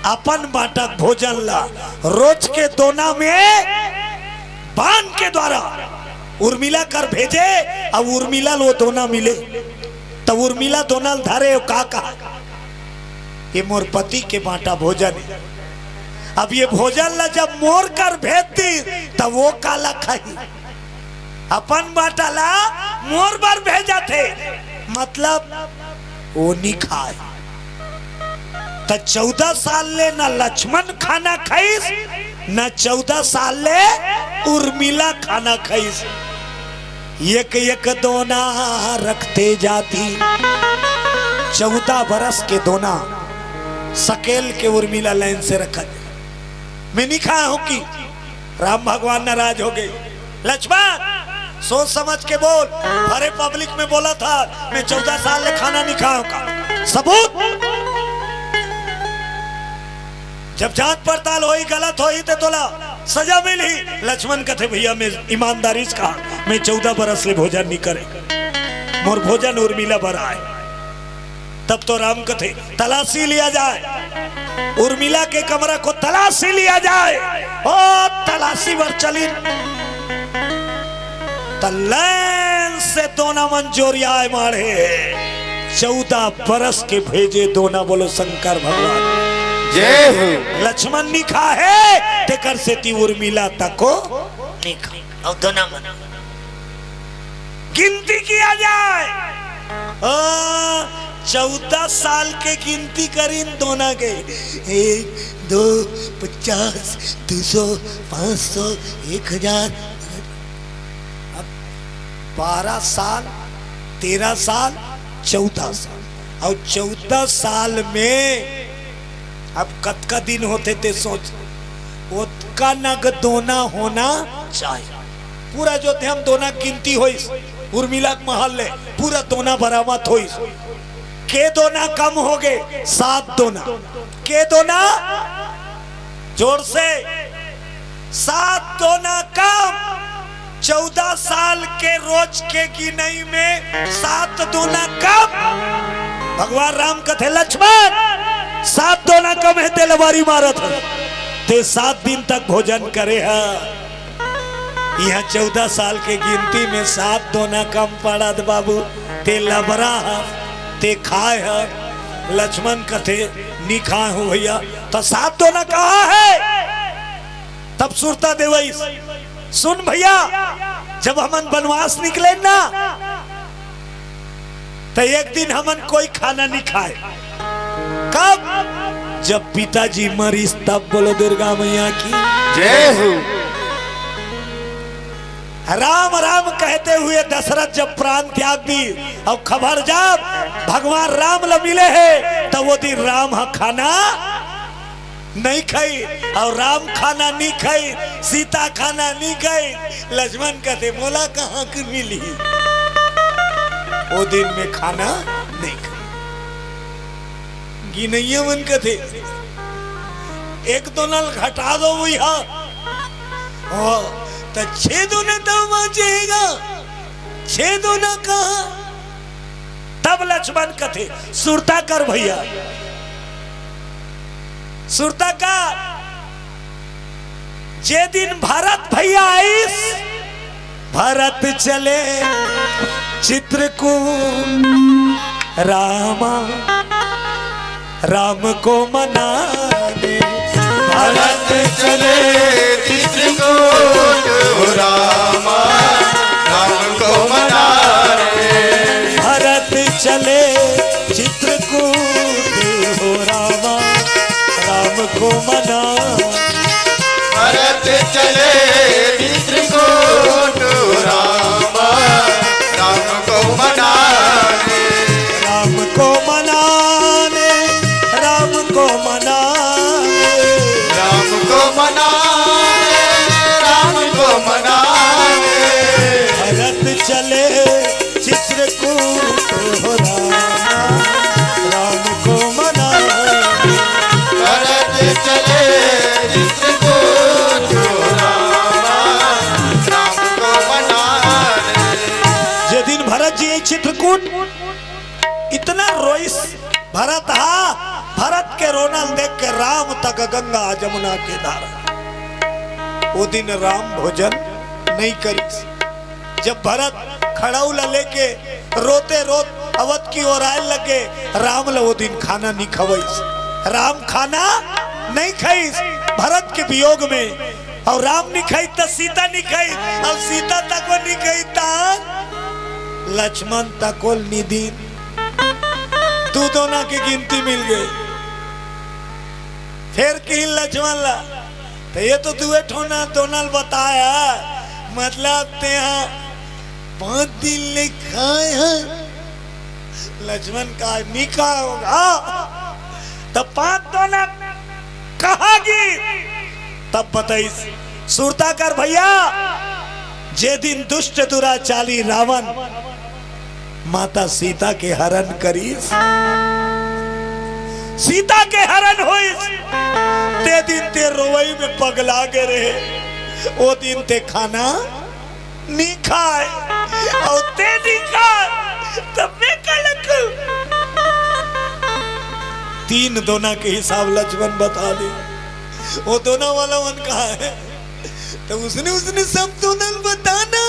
अपन बाटक भोजन ला रोज के दोना में बाण के द्वारा उर्मिला कर भेजे, अब उर्मिला वो दोना मिले, तब उर्मिला दोना धरे का ये मोर पति के बांटा भोजन है। अब ये भोजन ला जब मोर कर भेजती तब वो काला खाई, अपन बाटा ला मोर बार भेजा थे, मतलब वो नहीं खाए। तो 14 साल ले ना लक्ष्मण खाना खाईस, ना 14 साल ले उर्मिला खाना खाईस, एक एक दोना रखते जाती, 14 बरस के दोना सकेल के उर्मिला लाइन से रखा। मैं नहीं खाया हूं कि राम भगवान नाराज हो गए, लक्ष्मण सोच समझ के बोल, अरे पब्लिक में बोला था मैं 14 साल ले खाना नहीं खाया का सबूत, जब जांच पड़ताल होई गलत होई तो तोला सजा मिली। लक्ष्मण कहते भैया मैं ईमानदारी से कहा मैं 14 बरस ले भोजन नहीं करे, मोर भोजन उर्मिला भरा है। तब तो राम कहते तलाशी लिया जाए, उर्मिला के कमरा को तलाशी लिया जाए। ओ तलाशी वर चली तलैन से दोना मंजूरिया मारे, 14 बरस के भेजे दोना, बोलो शंकर भगवान जय हो। लक्ष्मण नहीं खा है तेकर से ती उर्मिला तको नहीं खा। और दोना मन गिनती किया जाए, 14 साल के गिनती करीन दोना के, 1 2 50 200 500 1000, 12 साल 13 साल 14 साल, और 14 साल में अब कतका दिन होते थे सोच, उसका नग दोना होना चाहिए। पूरा जो थे हम दोना गिनती होई, उर्मिला महल ले पूरा दोना बरामद होई, के दोना कम हो गए 7 दोना, के दोना जोर से 7 दोना कम, 14 साल के रोज के गिनई में 7 दोना कम। भगवान राम कथे लक्ष्मण 7 दोना कम है, तेलवारी मारत है ते 7 दिन तक भोजन करे है। यहाँ 14 साल के गिनती में 7 दोना कम पड़त बाबू। ते लबरा है, ते खाए है। लक्ष्मण कथे नी खाए हो भैया, तो 7 दोना कहा है। तब सुरता देवई सुन भैया, जब हमन वनवास निकले ना तो एक दिन हमन कोई खाना नहीं खाए। कब? जब पिताजी मरीज, तब बोलो दुर्गा मैया की जय हो। राम राम कहते हुए दशरथ जब प्राण त्याग दी और खबर जब भगवान राम ल मिले है, तब वो दिन राम खाना नहीं खाई और राम खाना नहीं खाई, सीता खाना नहीं खाई। लक्ष्मण कहते बोला कहाँ की मिली, वो दिन में खाना नहीं खाई। गिनैया मन कहते 1-2 नल घटा दो भैया, तो 6 दूना तो बचेगा, 6 दूना कहा। तब लक्ष्मण कहते सुरता कर भैया, सुरता का जे दिन भरत भैया आईस, भरत चले चित्रकूट रामा, राम को मनाने। भरत चले चित्रकूट रामा, राम को मनाने। भरत चले चित्रकूट हो रामा, राम को मना। भरत चले चित्रकूट रामा, राम को मनाने। राम को मनाने, राम को मनाने। राम को मनाने, राम को मनाने। भरत चले चित्रकूट हो रामा, राम को मनाने। भरत चले चित्रकूट रामा, राम को मनाने। जे दिन भरत जी चित्रकूट इतना रोइस भरत भरत के रोनल देख के राम तक गंगा जमुना के धारा। वो दिन राम भोजन नहीं करी। जब भरत खड़ाउला लेके रोते रोत अवध की ओर आए लगे, राम ला वो दिन खाना नहीं खवाइस। राम खाना नहीं खाई भरत के वियोग में, और राम नहीं खाई तो सीता नहीं खाई, और सीता तक वो नहीं खाई तो लक्ष्मण तक निधि। 2 दोना की गिनती मिल गई। फिर कहीं लक्ष्मण ला, तो ये तो तुए ठोना दोनल बताया, मतलब ते 5 दिन ले खाए हैं। लक्ष्मण का निका होगा तब 5 दोना कहागी। तब बताइस सुरता कर भैया, जे दिन दुष्ट दुराचारी रावण माता सीता के हरण करीस, सीता के हरण होइस, ते दिन ते रोवई में पगला के रहे। वो दिन ते खाना नहीं खाए और ते नहीं खाए, तब मैं कलक 3 दोना के हिसाब लक्ष्मण बता दे। वो दोना वाला मन कहा है, तो उसने सब दोना बताना।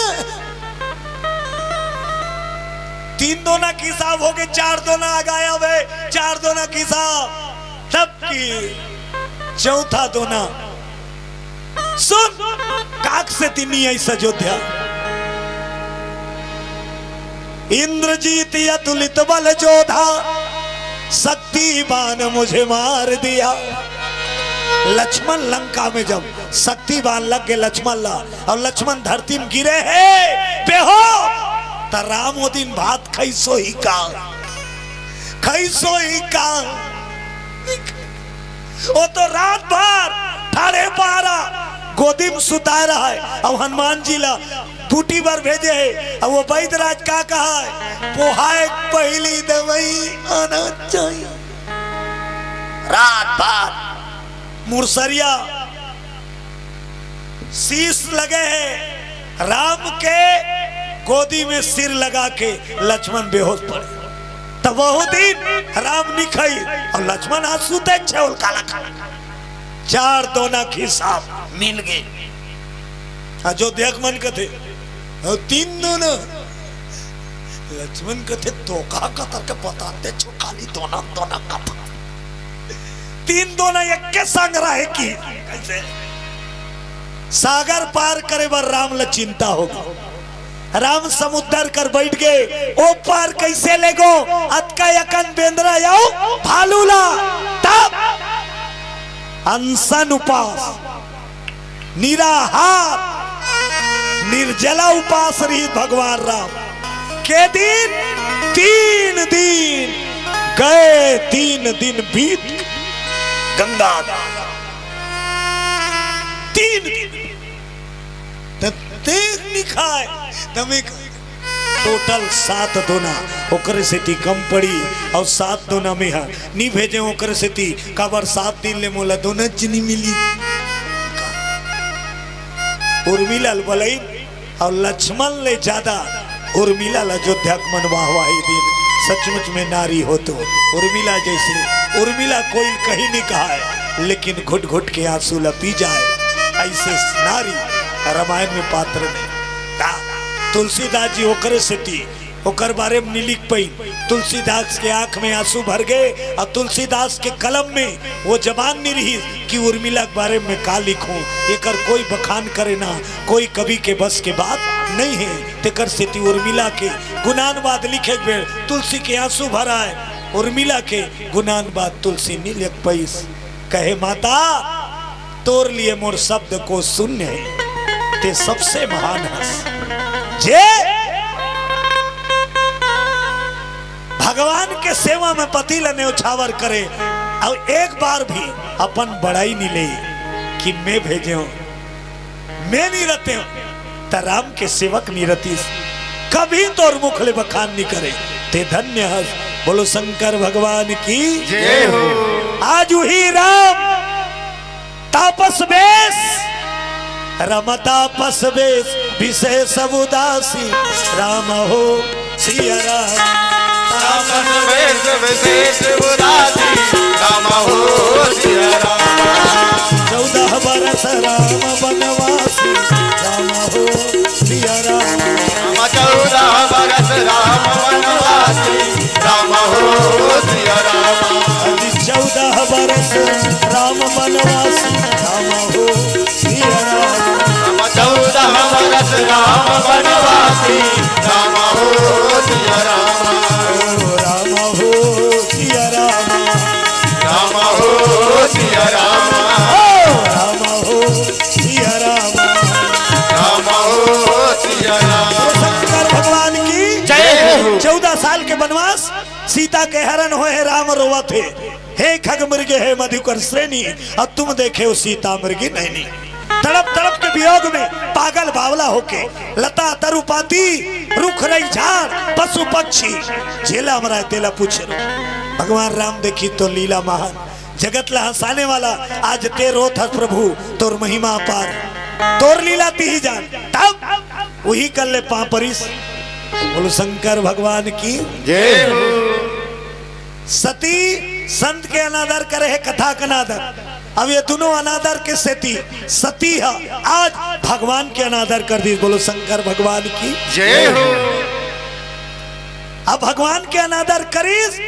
3 दोना की हिसाब हो गए, 4 दोना आ गया वे, 4 दोना की हिसाब। तब की चौथा दोना सुन, काक से तिनी ऐसा अयोध्या। इंद्रजीत अतुलित बल जोधा, शक्तिबान मुझे मार दिया। लक्ष्मण लंका में जब शक्तिबान लग गए लक्ष्मण ला, और लक्ष्मण धरती में गिरे है बेहो, तो राम वो दिन भात खैसो ही का, खैसो ही का। वो तो रात भर 12:30 गोदी में सुता रहा है, और हनुमान जी ला टूटी बार भेजे है। और वो वैद्यराज का कहा है, पोहा एक पहली दवाई आना चाहिए। रात भर मुरसरिया शीश लगे हैं, राम के गोदी में सिर लगा के लक्ष्मण बेहोश पड़े। तब वह दिन राम नहीं खाई, और लक्ष्मण आज सुते छेल काला खाना। 4 दोना के हिसाब मिल गए। अयोध्या के मन कथे 3 दोना, लक्ष्मण कथे तो का कतर के बताते छो खाली दोना दोना का 3 दोना एक के संग रहे की कैसे सागर पार करे बर राम ल चिंता होगी। राम समुद्र कर बैठ गए, ओ पार कैसे ले गो अतका यकन बेंद्रा जाओ भालूला तब अनशन उपास निराहार निर्जला उपास रही भगवान राम के दिन 3 दिन गए, 3 दिन बीत गंगा 3 दिन निखाए टोटल 7 दोना ओकरे से ती कम पड़ी और 7 दोना में है नी भेजे ओकरे से ती काबर 7 दिन ले मोला दोना चीनी मिली। उर्मिला बोलाई और लक्ष्मण ले ज्यादा उर्मिला अयोध्या मनवाहवा ही दिन सचमुच में नारी हो तो उर्मिला जैसे उर्मिला कोई कहीं नहीं कहा है लेकिन घुट घुट के आंसू लपी जाए ऐसे नारी रामायण में पात्र ने तुलसीदास जी ओकरे से थी ओकर बारे में नहीं लिख पाई। तुलसीदास के आंख में आंसू भर गए और तुलसीदास के कलम में वो जबान नहीं रही कि उर्मिला के बारे में का लिखूं। एकर कोई बखान करे ना कोई कवि के बस के बात नहीं है। तेकर से थी उर्मिला के गुणानवाद लिखे बेर तुलसी के आंसू भरा है, उर्मिला के गुणानवाद तुलसी नहीं लिख पाई। कहे माता तोर लिए मोर शब्द को शून्य है, ते सबसे महान हंस जे भगवान के सेवा में पति लने उछावर करे और एक बार भी अपन बड़ाई नहीं ले कि मैं भेजे हूं मैं नहीं रहते हूं त राम के सेवक नहीं रहती कभी तोर मुख ले बखान नहीं करे ते धन्य हस। बोलो शंकर भगवान की जय हो। आज ही राम तापस बेस रमतापस बेस विशेष उदासी राम हो सिया राम तापस बेस विशेष उदासी राम हो सिया राम। 14 बरस राम वनवासी राम हो सिया राम। 14 बरस राम वनवासी राम हो सिया राम। 14 बरस राम वनवासी राम हो सिया राम। 14 बरस राम वनवासी राम हो सिया राम। राम हो सिया राम। राम हो सिया राम। राम हो सिया राम। राम हो सिया राम। शंकर भगवान की जय हो। 14 साल के वनवास सीता के हरण हुए राम रोवा थे हे खग मृगे हे मधुकर श्रेणी और तुम देखे हो सीता मृगी नहीं। तड़प तड़प के वियोग में पागल बावला होके लता तरुपाती रुख रही झाड़ पशु पक्षी झेला मरा तेला पूछ भगवान राम देखी तो लीला महान जगत ला हंसाने वाला आज ते रोत हस प्रभु तोर महिमा पार तोर लीला ती ही जान तब वही कर ले पापरिस। बोलो शंकर भगवान की जय हो। सती संत के अनादर करे है कथा का अनादर अब ये दोनों अनादर के सती है आज भगवान के अनादर कर दी। बोलो शंकर भगवान की जय हो। अब भगवान के अनादर करीस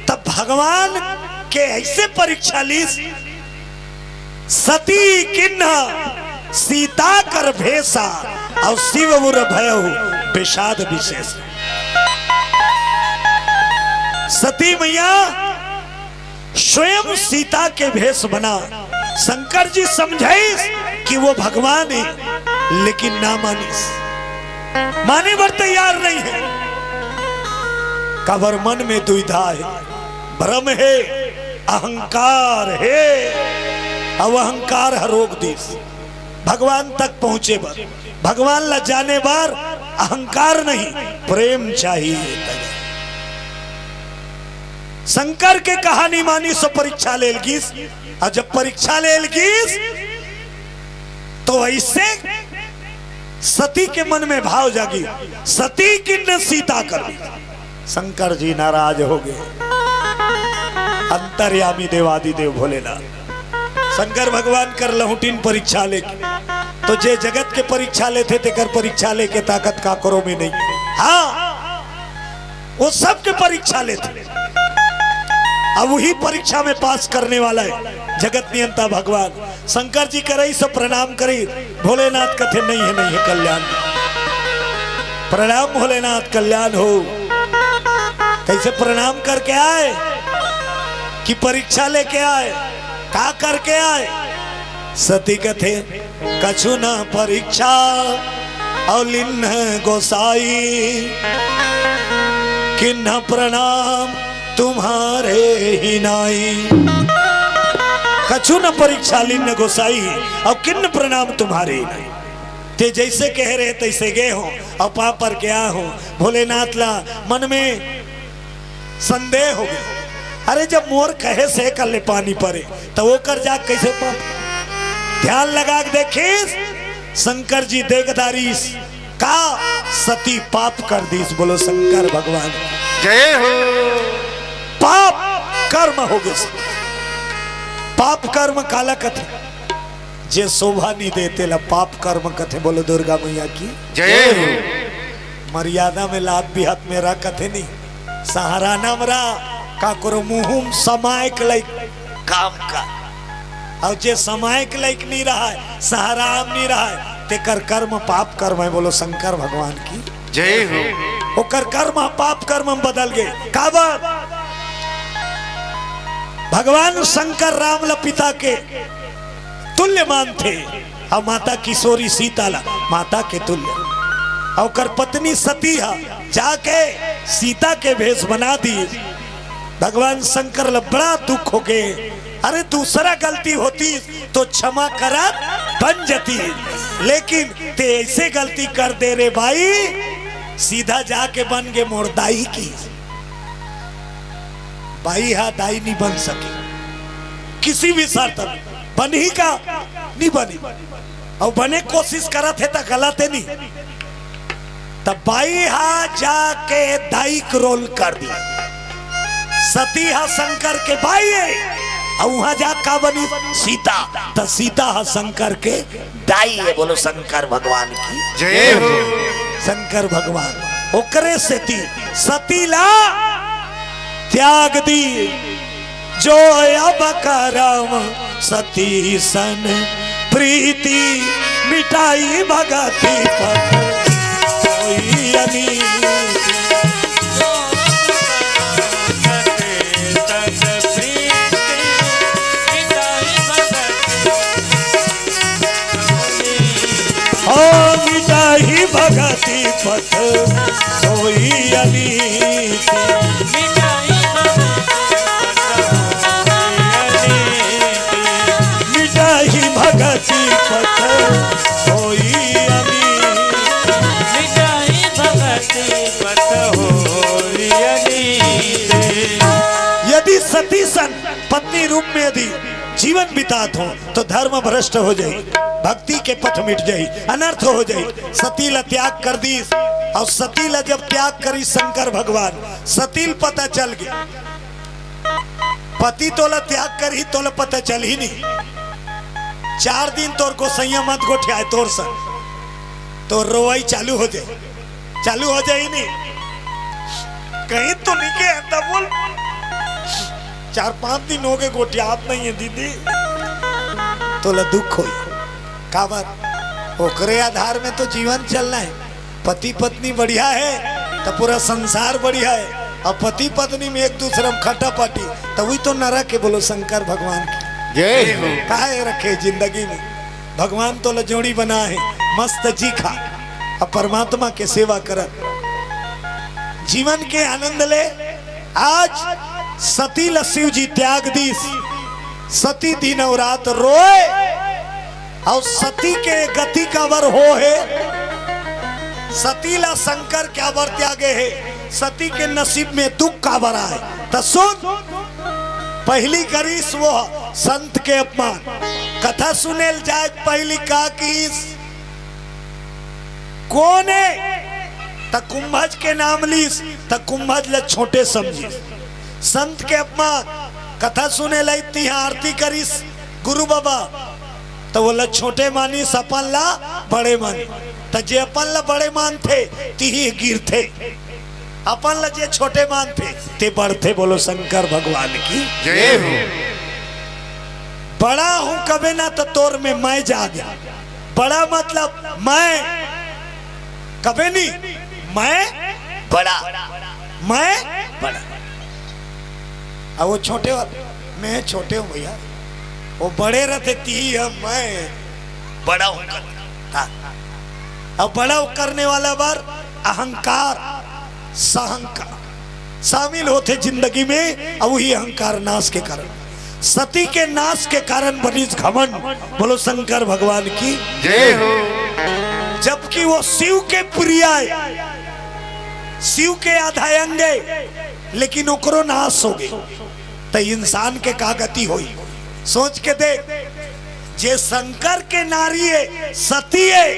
तब भगवान के ऐसे परीक्षा लीस सती किन्ह सीता कर भेसा और शिव मुर भयउ विषाद विशेष। सती मैया स्वयं सीता के भेष बना शंकर जी समझाइस कि वो भगवान है लेकिन ना मानिस माने पर तैयार नहीं है। कबर मन में दुविधा है भ्रम है अहंकार है अब अहंकार हरोग दिस भगवान तक पहुंचे बार भगवान ला जाने बार अहंकार नहीं प्रेम चाहिए। शंकर के कहानी मानी सो परीक्षा ले गिस और जब परीक्षा ले गिस तो ऐसे सती के मन में भाव जागी सती किन्न सीता कर शंकर जी नाराज हो गए। अंतर्यामी देवादिदेव भोलेनाथ शंकर भगवान कर लहुटिन परीक्षा लेके, तो जे जगत के परीक्षा लेते थे कर परीक्षा लेके ताकत का करो में नहीं। हाँ वो सब के परीक्षा लेते, अब वही परीक्षा में पास करने वाला है जगत नियंता भगवान। शंकर जी करे सब प्रणाम करे, भोलेनाथ कथे नहीं है कल्याण। प्रणाम भोलेनाथ कल्याण हो। कैसे प्रणाम करके आए कि परीक्षा लेके आए, का करके आए? सती कथे कछु न परीक्षा और लिन्न गोसाई, किन्ह प्रणाम तुम्हारे ही नाई। कछु न परीक्षा लिन्न गोसाई और किन्न प्रणाम तुम्हारे ही नाई। ते जैसे कह रहे तैसे गए हो और पाप पर क्या हो। भोलेनाथ ला मन में संदेह हो गया, अरे जब मोर कहे से कर ले पानी परे तो वो कर जा कैसे पाप। ध्यान लगा के देखिस, शंकर जी देखदारीस का सती पाप कर दीस। बोलो शंकर भगवान जय हो। पाप कर्म हो गए। पाप कर्म काला कथे जे शोभा नहीं देते ला पाप कर्म कथे। बोलो दुर्गा मैया की जय हो। मर्यादा में लाभ भी हाथ में रहा कथे नहीं, सहारा नाम रहा का करो मुहुम समायक लाइक काम का। और जे समायक लाइक नहीं रहा है, सहारा नहीं रहा है, ते कर कर्म पाप कर्म है। बोलो शंकर भगवान की जय हो। वो कर कर्म पाप कर्म हम बदल गए। काबर भगवान शंकर राम ला पिता के तुल्यमान थे और माता किशोरी सीता ला माता के तुल्य। और कर पत्नी सती जाके सीता के भेष बना दी। भगवान शंकर ला बड़ा दुख हो गए, अरे दूसरा गलती होती तो क्षमा करा बन जाती, लेकिन ते ऐसे गलती कर दे रे भाई, सीधा जाके बन गए मोर दाई की। भाई हा दाई नहीं बन सके किसी भी शर्त में, बन ही का नहीं बनी। और बने कोशिश करा थे तो गलत है नहीं, तब बाई हा जाके दाई को रोल कर दिया। सती हा शंकर के भाई है और वहां जा का बनी सीता, तो सीता हा शंकर के दाई है। बोलो शंकर भगवान की जय हो। शंकर भगवान ओकरे सती सतीला त्याग दी जो अब करम सती सन प्रीति मिटाई भगति पथ कोई अनी। मिटाई भगति पथ सोई अनीति। मिटाई भगति पथ सोई अनीति। यदि सती सन पत्नी रूप में यदि जीवन बितात हो तो धर्म भ्रष्ट हो जाए, भक्ति के पथ मिट जाए, अनर्थ हो जाए। सतीला त्याग कर दी और सतीला जब त्याग करी शंकर भगवान, सतील पता चल गया। पति तोला त्याग कर ही तोला पता चल ही नहीं। 4 दिन तोर को संयम मत गोठिया तोर संग तो रोवाई चालू हो जाए, चालू हो जाए ही नहीं। कहीं तो नहीं के तब बोल 4-5 दिन हो गए गोठियात नहीं है दीदी, तोला दुख हो। काबर ओकरे आधार में तो जीवन चलना है। पति पत्नी बढ़िया है तो पूरा संसार बढ़िया है, और पति पत्नी में एक दूसरे में खटापटी तो वही तो नरक है। बोलो शंकर भगवान की जय हो। काहे रखे जिंदगी में भगवान तो जोड़ी बना है, मस्त जी खा और परमात्मा के सेवा कर, जीवन के आनंद ले। आज सती शिव जी त्याग दी, सती दिन और रात रोए और सती के गति का वर हो है। सतीला शंकर क्या वर त्यागे है, सती के नसीब में दुख का वर है। तो सुन पहली करीस वो संत के अपमान, कथा सुनेल जाए पहली का कीस कौन है त कुंभज के नाम लीस त कुंभज ले छोटे समझी। संत के अपमान कथा सुने लाई आरती करीस गुरु बाबा तो बोला छोटे मानी सपन ला बड़े मानी, तो जे अपन ला बड़े मान थे ती गिर थे, अपन ला जे छोटे मान थे ते बढ़ते। बोलो शंकर भगवान की जय हो। बड़ा हूं कभी ना तो तोर में मैं जा गया, बड़ा मतलब मैं कभी नहीं, मैं बड़ा, मैं बड़ा। अब वो छोटे वाले मैं छोटे हूं भैया, वो बड़े रहते ती हम मैं बड़ा हूं। अब बड़ा करने वाला बार अहंकार सहंकार शामिल होते जिंदगी में, अब वही अहंकार नाश के कारण, सती के नाश के कारण बनी घमंड। बोलो शंकर भगवान की जय हो। जबकि वो शिव के प्रिय, शिव के आधा अंगे, लेकिन ओकरो नाश हो गए, तो इंसान के का गति हुई? सोच के देख, जे शंकर के नारी है सती है,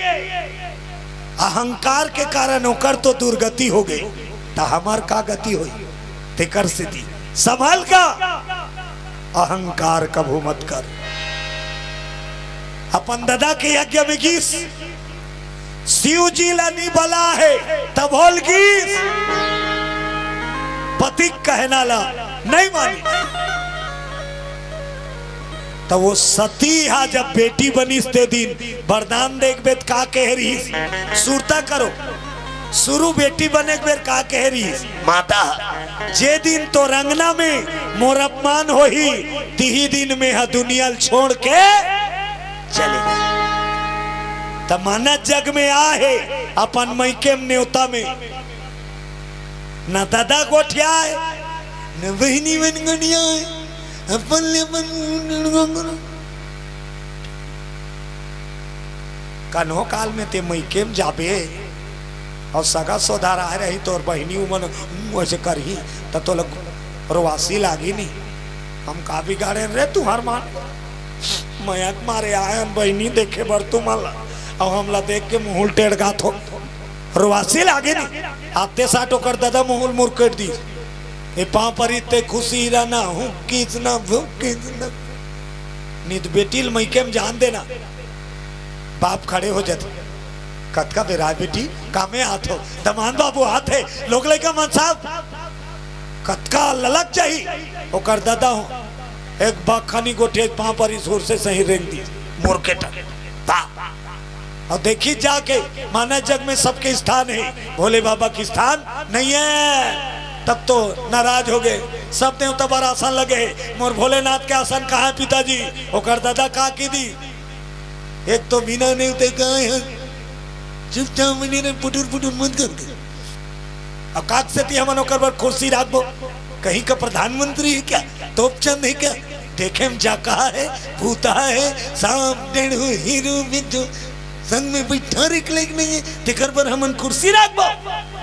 अहंकार के कारण ओकर तो दुर्गति हो गई, तो हमार का गति हुई? तेकर सिद्धि संभाल का, अहंकार कभू मत कर। अपन दादा के यज्ञ में गीस शिव जी लानी बला है तब होल गीस, पति कहना ला नहीं मानी। तो वो सती हा जब बेटी बनी ते दिन वरदान देख बेत का कह रही, सुरता करो शुरू बेटी बने बेर का कह रही, माता जे दिन तो रंगना में मोर अपमान हो ही तिही दिन में हा दुनिया छोड़ के चले गए। तब माना जग में आ है अपन मैके न्योता में, न दादा गोठिया है न बहनी बनगनिया है, अपन ले कन्हो काल में ते मैके में जाबे और सगा सोधार आ रही तो बहनी उमन वैसे करही तो लग प्रवासी लागी नहीं। हम का बिगाड़े रे तुहार मान, मयक मारे आए बहनी देखे बर तू माला और हमला देख के मुहुल टेढ़ गात हो, प्रवासी लागे नहीं। आते साटो कर दादा मुहुल मुरकट दी, ए पाँव पर इतने खुशी रहना हूँ कितना कितना नित बेटी मैके में जान देना, बाप खड़े हो जाते कतका बेरा बेटी कामे हाथ हो, दमान बाबू हाथ है लोग लेका मन साहब कतका ललक चाहिए वो कर दादा हूँ, एक बाखानी गोठे पाँव पर इस ओर से सही रेंग दी मुरकेटा, और देखी जाके माना जग में सबके स्थान है, भोले बाबा की स्थान नहीं है। तब तो नाराज हो गए, सब देवता बार आसन लगे, मोर भोलेनाथ के आसन कहाँ है पिताजी? ओकर दादा का की दी, एक तो बिना नहीं उते कहाँ है, चुपचाप मनी पुटुर पुटुर मत कर। अब काक से ती हमन ओकर पर कुर्सी राखबो, कहीं का प्रधानमंत्री है क्या, तोपचंद है क्या? देखे में जा कहा है भूता है सांप डेढ़ू हीरो बिज्जू संग में बैठा निकले नहीं है, तेकर पर हमन कुर्सी राखबो।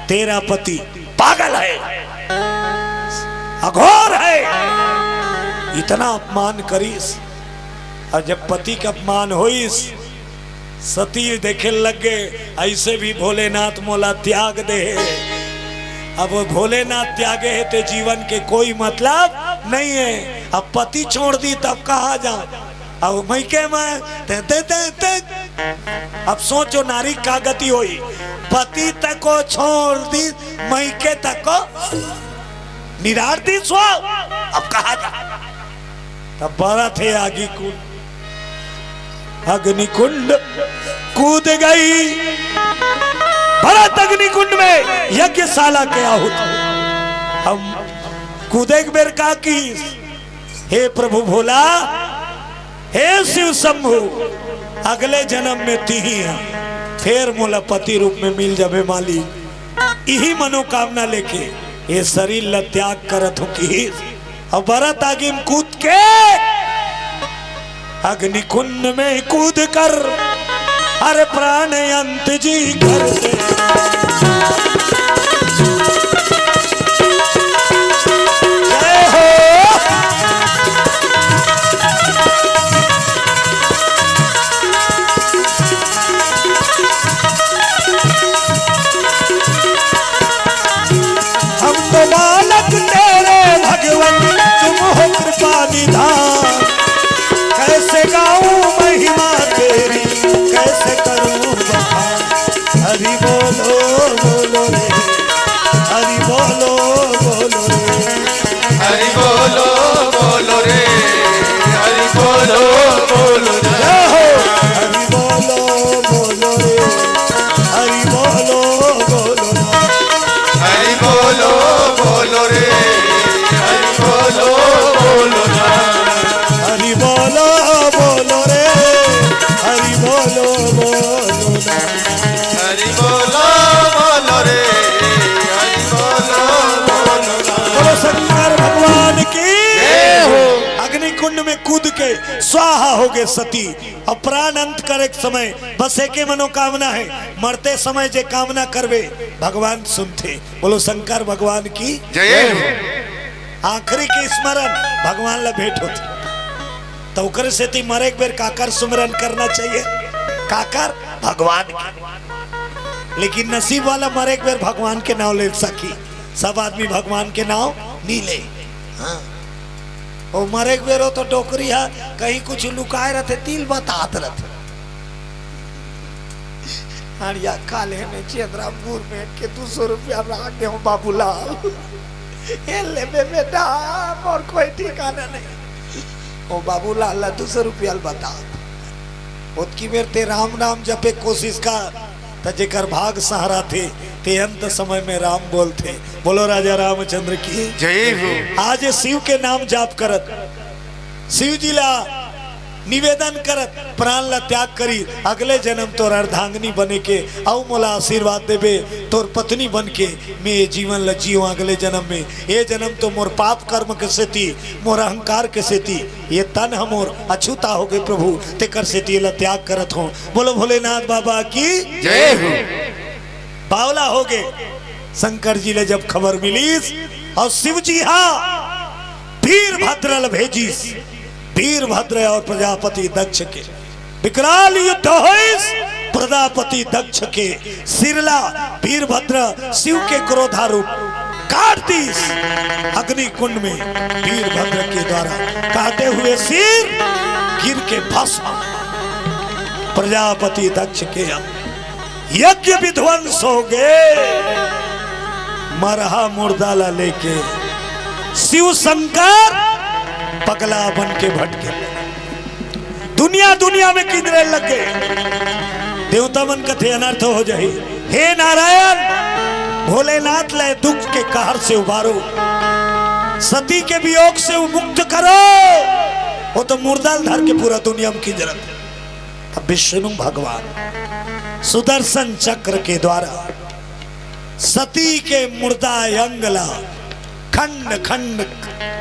तेरा पति पागल है, अघोर है, इतना अपमान करीस, और जब पति का अपमान होइस सती देखे लग गए, ऐसे भी भोलेनाथ मोला त्याग दे। अब वो भोलेनाथ त्यागे है तो जीवन के कोई मतलब नहीं है। अब पति छोड़ दी तब कहाँ जाऊं, अब मैं के मैं अब सोचो नारी का गति हुई, पति तक को छोड़ दी मैं के तक को निरार दी सो, अब कहाँ जा? तब बड़ा थे आगे कुंड, अग्निकुंड कूद गई, भरत अग्निकुंड में यज्ञशाला के आहुत। हम कूदे बेर का की, हे प्रभु भोला, हे शिव शंभु, अगले जन्म में तिही फिर मोला पति रूप में मिल जाबे मालिक, यही मनोकामना लेके ये शरीर ल त्याग करत हो की। और भरत आगे में कूद के अग्निकुंड में कूद कर हर प्राण अंत जी कर दे। जय हो। हम तो बालक तेरे भगवान, तुम हो कृपा निधान, कैसे कुंड में कूद के स्वाहा हो गए सती। और प्राण अंत करे समय बस एक मनोकामना है, मरते समय जे कामना करवे भगवान सुनते। बोलो शंकर भगवान की जय हो। आखिरी के स्मरण भगवान ला भेंट होती तो ओकर से ती मरे एक बेर काकर सुमरन करना चाहिए, काकर भगवान की। लेकिन नसीब वाला मरे एक बेर भगवान के नाम ले सकी, सब आदमी भगवान के नाम नहीं ले। हाँ वो मरे एक बेर हो तो टोकरी है कहीं कुछ लुकाए रहते, तिल बतात रहते हरिया काले में चेतरामपुर में के 200 रुपया रख दे बाबूलाल ले बेटा और कोई ठिकाना नहीं। ओ बाबूलाल 200 रुपया बता उतकी मेर ते राम नाम जपे कोशिश कर जेकर भाग सहारा थे ते अंत समय में राम बोलते। बोलो राजा रामचंद्र की जय हो। आज शिव के नाम जाप करत, शिव जी ला निवेदन करत, प्राण ला त्याग करी, अगले जन्म तोर अर्धांगिनी बने के औ मोला आशीर्वाद देबे, तोर पत्नी बन के मैं ये जीवन ला जियो अगले जन्म में। ये जन्म तो मोर पाप कर्म के सेती, मोर अहंकार के सेती, ये तन हमोर अछूता हो गए प्रभु, तेकर सेती ला त्याग करत हो। बोलो भोलेनाथ बाबा की जय हो। बावला हो गए शंकर जी ले जब खबर मिलीस और शिव जी वीरभद्र भेजीस, वीरभद्र और प्रजापति दक्ष के विकराल युद्ध होइस। प्रजापति दक्ष के सिरला वीरभद्र शिव के क्रोधारूप काट दीस अग्नि कुंड में। वीरभद्र के द्वारा काटे हुए सिर गिर के भस्म। प्रजापति दक्ष के यज्ञ विध्वंस हो गए। मरहा मुर्दाला लेके शिव शंकर पगला बन के भटके, दुनिया दुनिया में किधरे लगे। देवता मन कथे अनर्थ हो जाए। हे नारायण भोलेनाथ ले दुख के कहर से उबारो, सती के वियोग से मुक्त करो। वो तो मुर्दाल धर के पूरा दुनिया में किधरत। अब विष्णु भगवान सुदर्शन चक्र के द्वारा सती के मुर्दा अंगला खंड खंड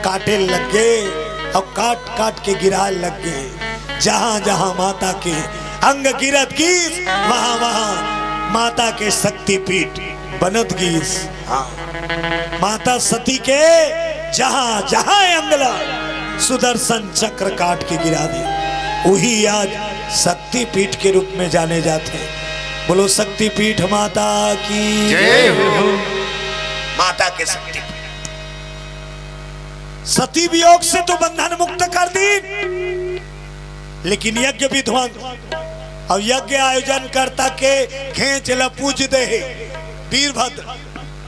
काटे लगे और काट काट के गिरा लगे। जहां जहां माता के अंग गिरत गीस वहां वहां माता के शक्तिपीठ बनत गीस। हाँ माता सती के जहां जहां अंगला सुदर्शन चक्र काट के गिरा दे, वही आज शक्तिपीठ के रूप में जाने जाते। बोलो शक्तिपीठ माता की जय हो। माता के शक्ति सती वियोग से तो बंधन मुक्त कर दी, लेकिन यज्ञ विध्वंस और यज्ञ आयोजन करता के खेच ल पूज दे वीरभद्र।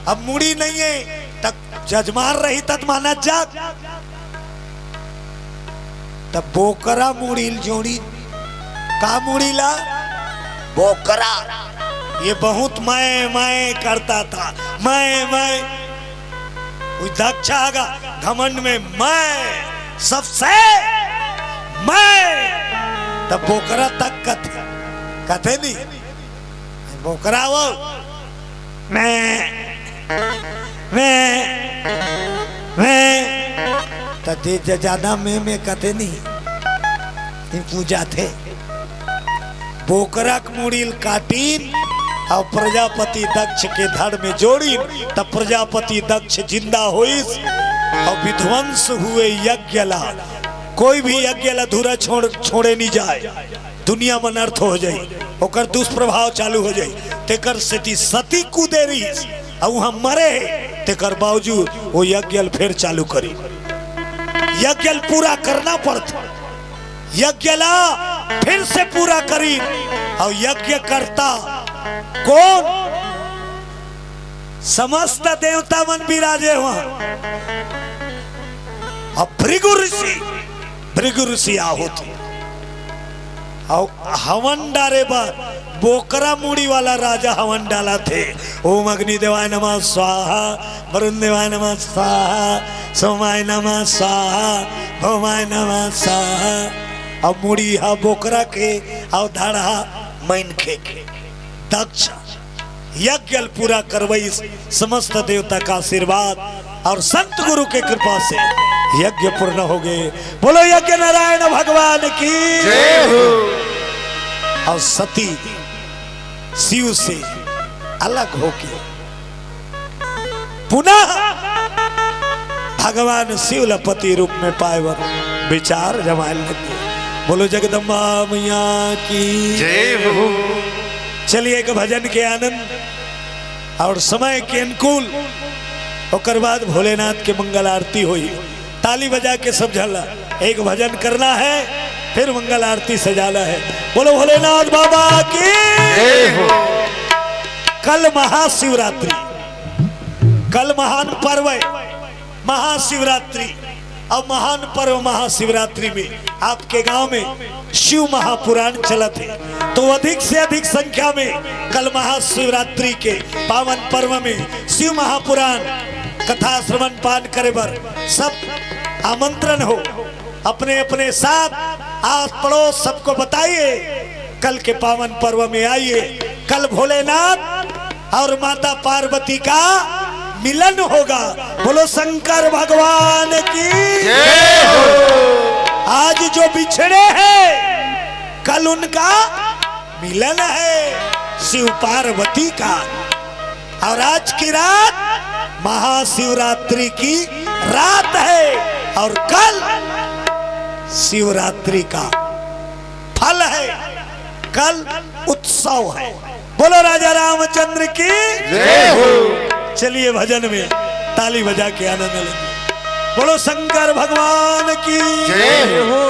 अब मुड़ी नहीं है तब जजमान रही तब माना जात, तब बोकरा मुड़ील जोड़ी का मुड़ीला बोकरा। ये बहुत मैं करता था, मैं दक्ष आगा घमंड में मैं सबसे मैं। तब बोकरा तक कथे नहीं बोकरा वो मैं तते ज्यादा में कथे नहीं पूजा थे। बोकरा मुड़ील काटीन और प्रजापति दक्ष के धड़ में जोड़ी, तब प्रजापति दक्ष जिंदा होइस और विध्वंस हुए यज्ञ ला। कोई भी यज्ञ ला धूरा छोड़े नहीं जाए, दुनिया में अनर्थ हो जाए, ओकर दुष्प्रभाव चालू हो जाए। तेकर सेती सती कूदे रही और वहां मरे, तेकर बावजूद वो यज्ञ फिर चालू करी। यज्ञ पूरा करना पड़ता, यज्ञ ला फिर से पूरा करी। और यज्ञ करता कौन? समस्त देवता मन विराजे वहां। अब भृगु ऋषि आहुति और हवन डारे बार बोकरा मुड़ी वाला राजा हवन डाला थे। ओम अग्नि देवाय नमः स्वाहा, वरुण देवाय नमः स्वाहा, सोमाय नमः स्वाहा, भौमाय नमः स्वाहा। और मुड़ी हा बोकरा के और धड़ा मैन के दक्ष यज्ञ पूरा करवई। समस्त देवता का आशीर्वाद और संत गुरु के कृपा से यज्ञ पूर्ण हो गए। बोलो यज्ञ नारायण भगवान की जय हो। और सती शिव से अलग होके पुनः भगवान शिव पति रूप में पाए विचार जमाने लगे। बोलो जगदम्बा मैया की जय हो। चलिए एक भजन के आनंद और समय के अनुकूल और बाद भोलेनाथ के मंगल आरती हुई। ताली बजा के सब झला एक भजन करना है, फिर मंगल आरती सजाना है। बोलो भोलेनाथ बाबा की जय हो। कल महाशिवरात्रि, कल महान पर्व है महाशिवरात्रि। अब महान पर्व महाशिवरात्रि में आपके गांव में शिव महापुराण चलत है, तो अधिक से अधिक संख्या में कल महाशिवरात्रि के पावन पर्व में शिव महापुराण कथा श्रवण पाठ करे बर सब आमंत्रण हो। अपने अपने साथ आस पड़ोस सबको बताइए, कल के पावन पर्व में आइए। कल भोलेनाथ और माता पार्वती का मिलन होगा। बोलो शंकर भगवान की जय हो। आज जो बिछड़े हैं कल उनका मिलन है शिव पार्वती का। और आज की रात महाशिवरात्रि की रात है और कल शिवरात्रि का फल है, कल उत्सव है। बोलो राजा रामचंद्र की जय हो। चलिए भजन में ताली बजा के आनंद लेंगे। बोलो शंकर भगवान की जय हो।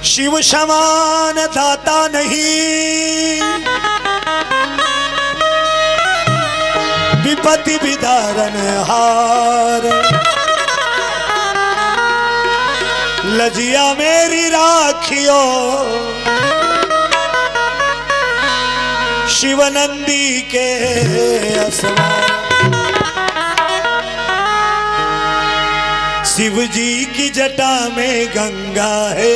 शिव समान दाता नहीं, विपत्ति विदारण हार। लजिया मेरी राखियो शिवनंदी के असवार। शिव जी की जटा में गंगा है,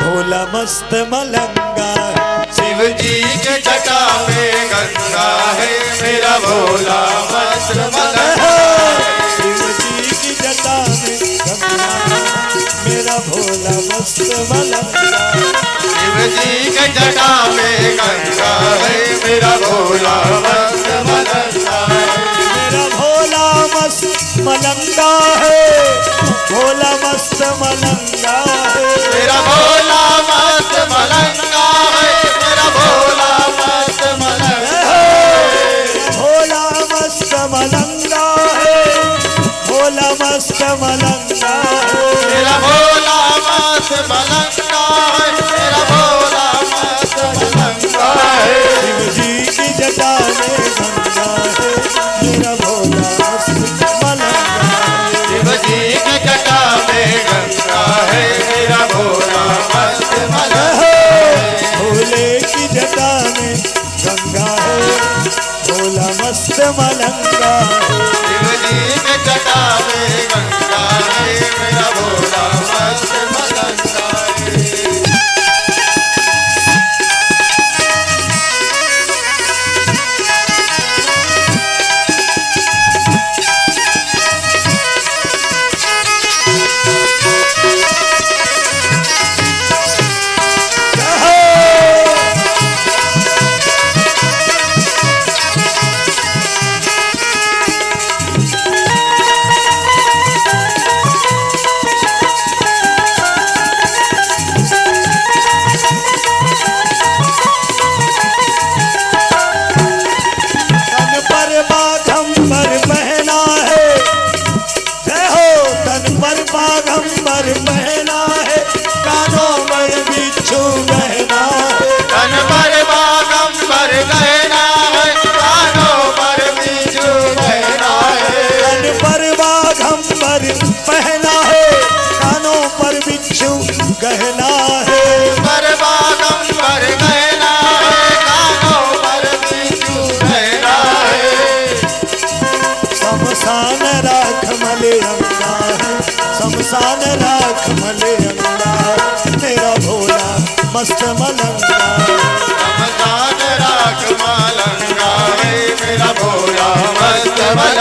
भोला मस्त मलंगा है। शिव जी के जटा में गंगा है, मेरा भोला मस्त मलंगा है। शिव जी की जटा में गंगा है, मेरा भोला मस्त मलंगा है। शिव जी के जटा में गंगा है, मेरा भोला मस्त मलंगा है। मेरा भोला मस्त मलंगा है, भोला मस्त मलंगा है। मेरा भोला मस्त मलंगा है, मेरा भोला मस्त मलंगा है। भोला मस्त मलंगा है, भोला मस्त मलंगा है। मेरा भोला मस्त मलंगा है, मेरा भोला मस्त मलंगा है। शिव जी की जटा में गंगा है, मेरा भोला मस्त मलंगा है। शिव जी के जटा में गंगा है, मेरा भोला मस्त मलंगा है। भोले की जटा में गंगा है, भोला मस्त मलंगा है। शिव जी के जटा में गंगा है, मेरा भोला मस्त मलंगा है। तन पर बाघंबर पहना है, जय हो। तन पर बाघंबर पहना है, कानों में बिच्छू गहना है। तन पर बागंबर गहना है, कानों पर बिच्छू गहना है। तन पर बाघंबर पहना है, कानों पर बिच्छू गहना है। पर बागंबर गहना है, कानों पर बिच्छू गहना है। शमशान राख मले अंगा है, शमशान राख मले अंगा है। मेरा भोला मस्त मलंगा है। शमशान राख मलंगा है,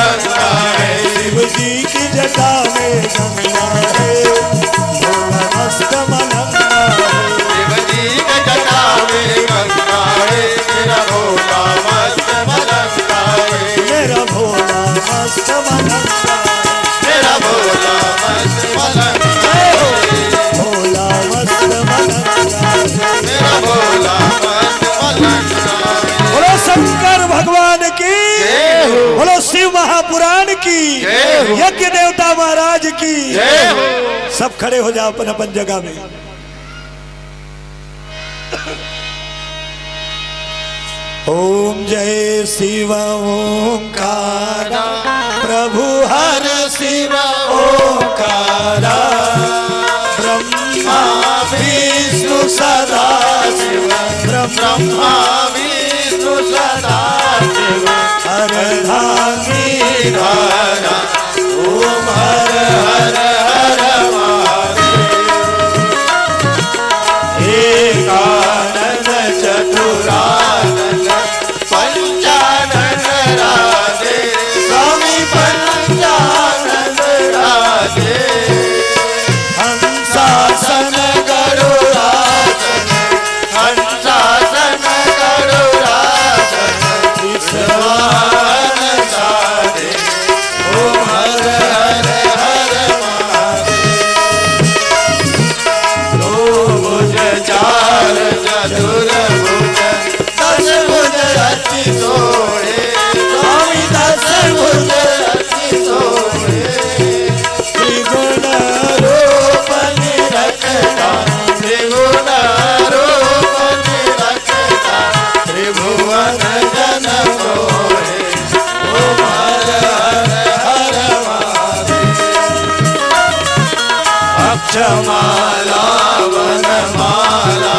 गंगा है, शिव जी की जटा में गंगा है, भोला मस्त मलंगा है। शिव जी के जटा में गंगा है, मेरा भोला मस्त मलंगा है, मेरा भोला मस्त मलंगा है, मेरा भोला मस्त मलंगा है, भोला मस्त मलंगा है। मेरा भोला मस्त मलंगा है। बोलो शंकर भगवान की, जय हो, बोलो शिव महापुराण की, जय हो। यज्ञ देवता महाराज की। जय हो। सब खड़े हो जाओ अपन अपन जगह में। ओम जय शिव ओंकारा, प्रभु हर शिव ओंकारा, ब्रह्मा विष्णु सदा शिव, ब्रह्मा विष्णु सदा शिव, अर्धांगी धारा ओम हर हर हर महादेव, एकानन चतुरानन पंचानन राधे, स्वामी पंचानन राधे, हंसासन गरुड़ासन, हंसासन गरुड़ासन, विश्वान साधे, ओम हर हर हर महादेव, दो भुज चार चतुर्भुज, दस भुज अति सोहे, स्वामी दस भुज अति सोहे, त्रिगुण रूप निरखता, त्रिगुण रूप निरखता, त्रिभुवन जन मोहे, ओम हर हर हर महादेव, अक्षमाला वनमाला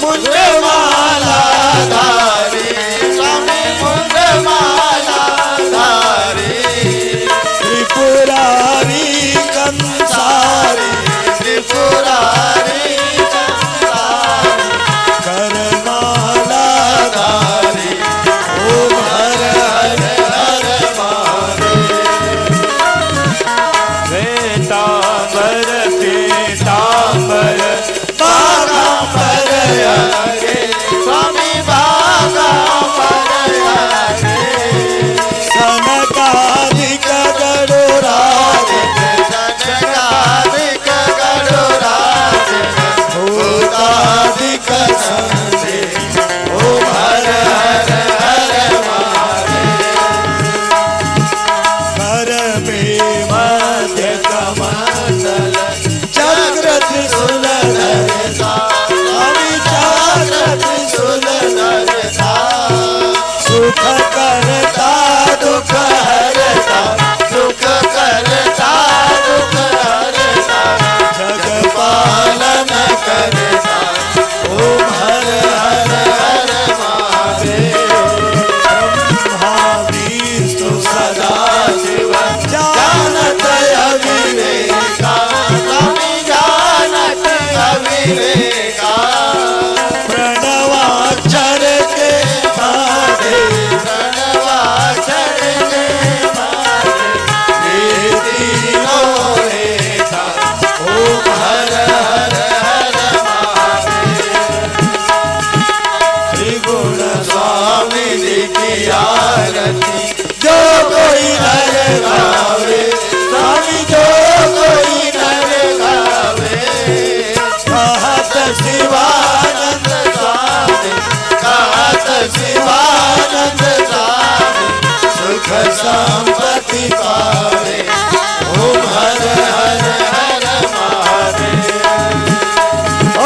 मुंडमाला धारी, स्वामी मुंडमाला धारी, त्रिपुरारी कंसारी, त्रिपुरारी कंसारी, करमाला धारी, ओम हर हर हर महादेव, श्वेतांबर पीतांबर बागांबर आगे, स्वामी बागांबर आगे, सनकादिक गरुड़ाज, सनकादिक गरुड़ाज, भूतादिक संधे, ओम हर हर हर महादेव, कर में मध्य कमंडल, चक्र त्रिशूल धरता, स्वामी चक्र त्रिशूल धरता, सुख करता दुख हरता, सुख करता दुख हरता, जग पालन करता, ओम हर हर हर महादेव, ब्रह्मा विष्णु सदा शिव जानत अविवेका, स्वामी जानत अविवेका, प्रणवाक्षर के बाधे, प्रणवाक्षर के बाधे, ये तीनों रेखा, ओम हर हर हर महादेव, त्रिगुण स्वामी की आरती, जो कोई नर गावे, स्वामी जो कोई नर गावे, कहत शिवानंद स्वामी, कहत शिवानंद स्वामी, सुख संपत्ति पावे, ओम हर हर हर महादेव,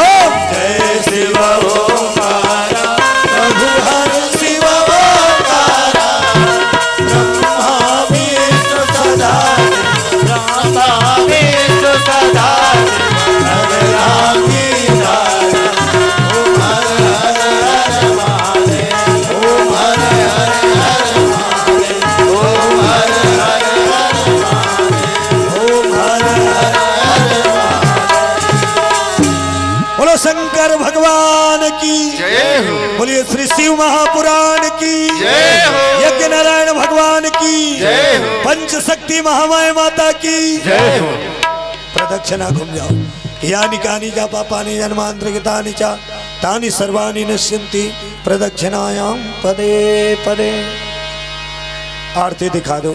ओम जय शिव ओंकारा, प्रभु हर शिव ओंकारा, ब्रह्मा विष्णु सदा, ब्रह्मा विष्णु सदा, अर्धांगी धारा, ओम हर हर हर महादेव, ओम हर हर हर महादेव, ओम हर हर हर महादेव, ओम हर हर हर महादेव, बोलो शंकर भगवान की, जय हो, बोलिए श्री शिव महापुराण की, जय हो, यज्ञ नारायण भगवान की, जय हो। पंच शक्ति महामाया माता की जय हो। प्रदक्षिणा घूम जाओ। यानि कानि च पापानि जन्मांतरितानि च तानि सर्वाणि नश्यन्ति प्रदक्षिणायां पदे पदे। आरती दिखा दो।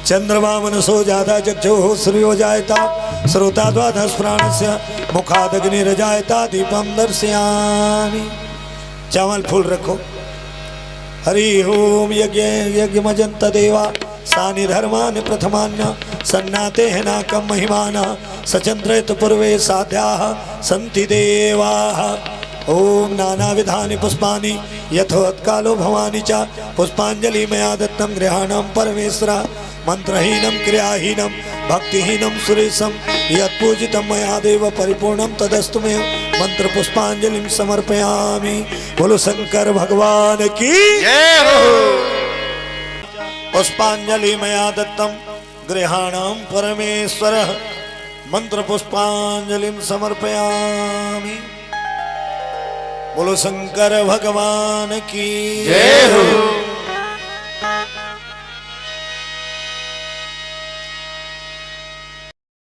चंद्रमा मनसो जाता चक्षु श्रियो जायता श्रोता द्वादश प्राणस्य मुखादग्निर्जायता दीपम दर्शयामि। चावल फूल रखो। हरि ओम यज्ञ यज्ञमजंत देवा सानि धर्मानि प्रथमान्य सन्नाते नाकं महिमाना सचंद्रेत पूर्वे साध्याः सन्ति देवाः। ओम नानाविधानि पुष्पाणि यथोत्कालो भवानि च पुष्पांजलि मया दत्तं गृहाणां परमेश्वर मंत्रहीनं क्रियाहीनं भक्तिहीनं सुरेशं यत्पूजितं मया देव परिपूर्णं तदस्तु मे मंत्र पुष्पांजलिं समर्पयामि। बोलो शंकर भगवान की जय हो। पुष्पांजलि मया दत्तं गृहाणां परमेश्वर मंत्र पुष्पांजलिं समर्पयामि। बोलो शंकर भगवान की जय हो।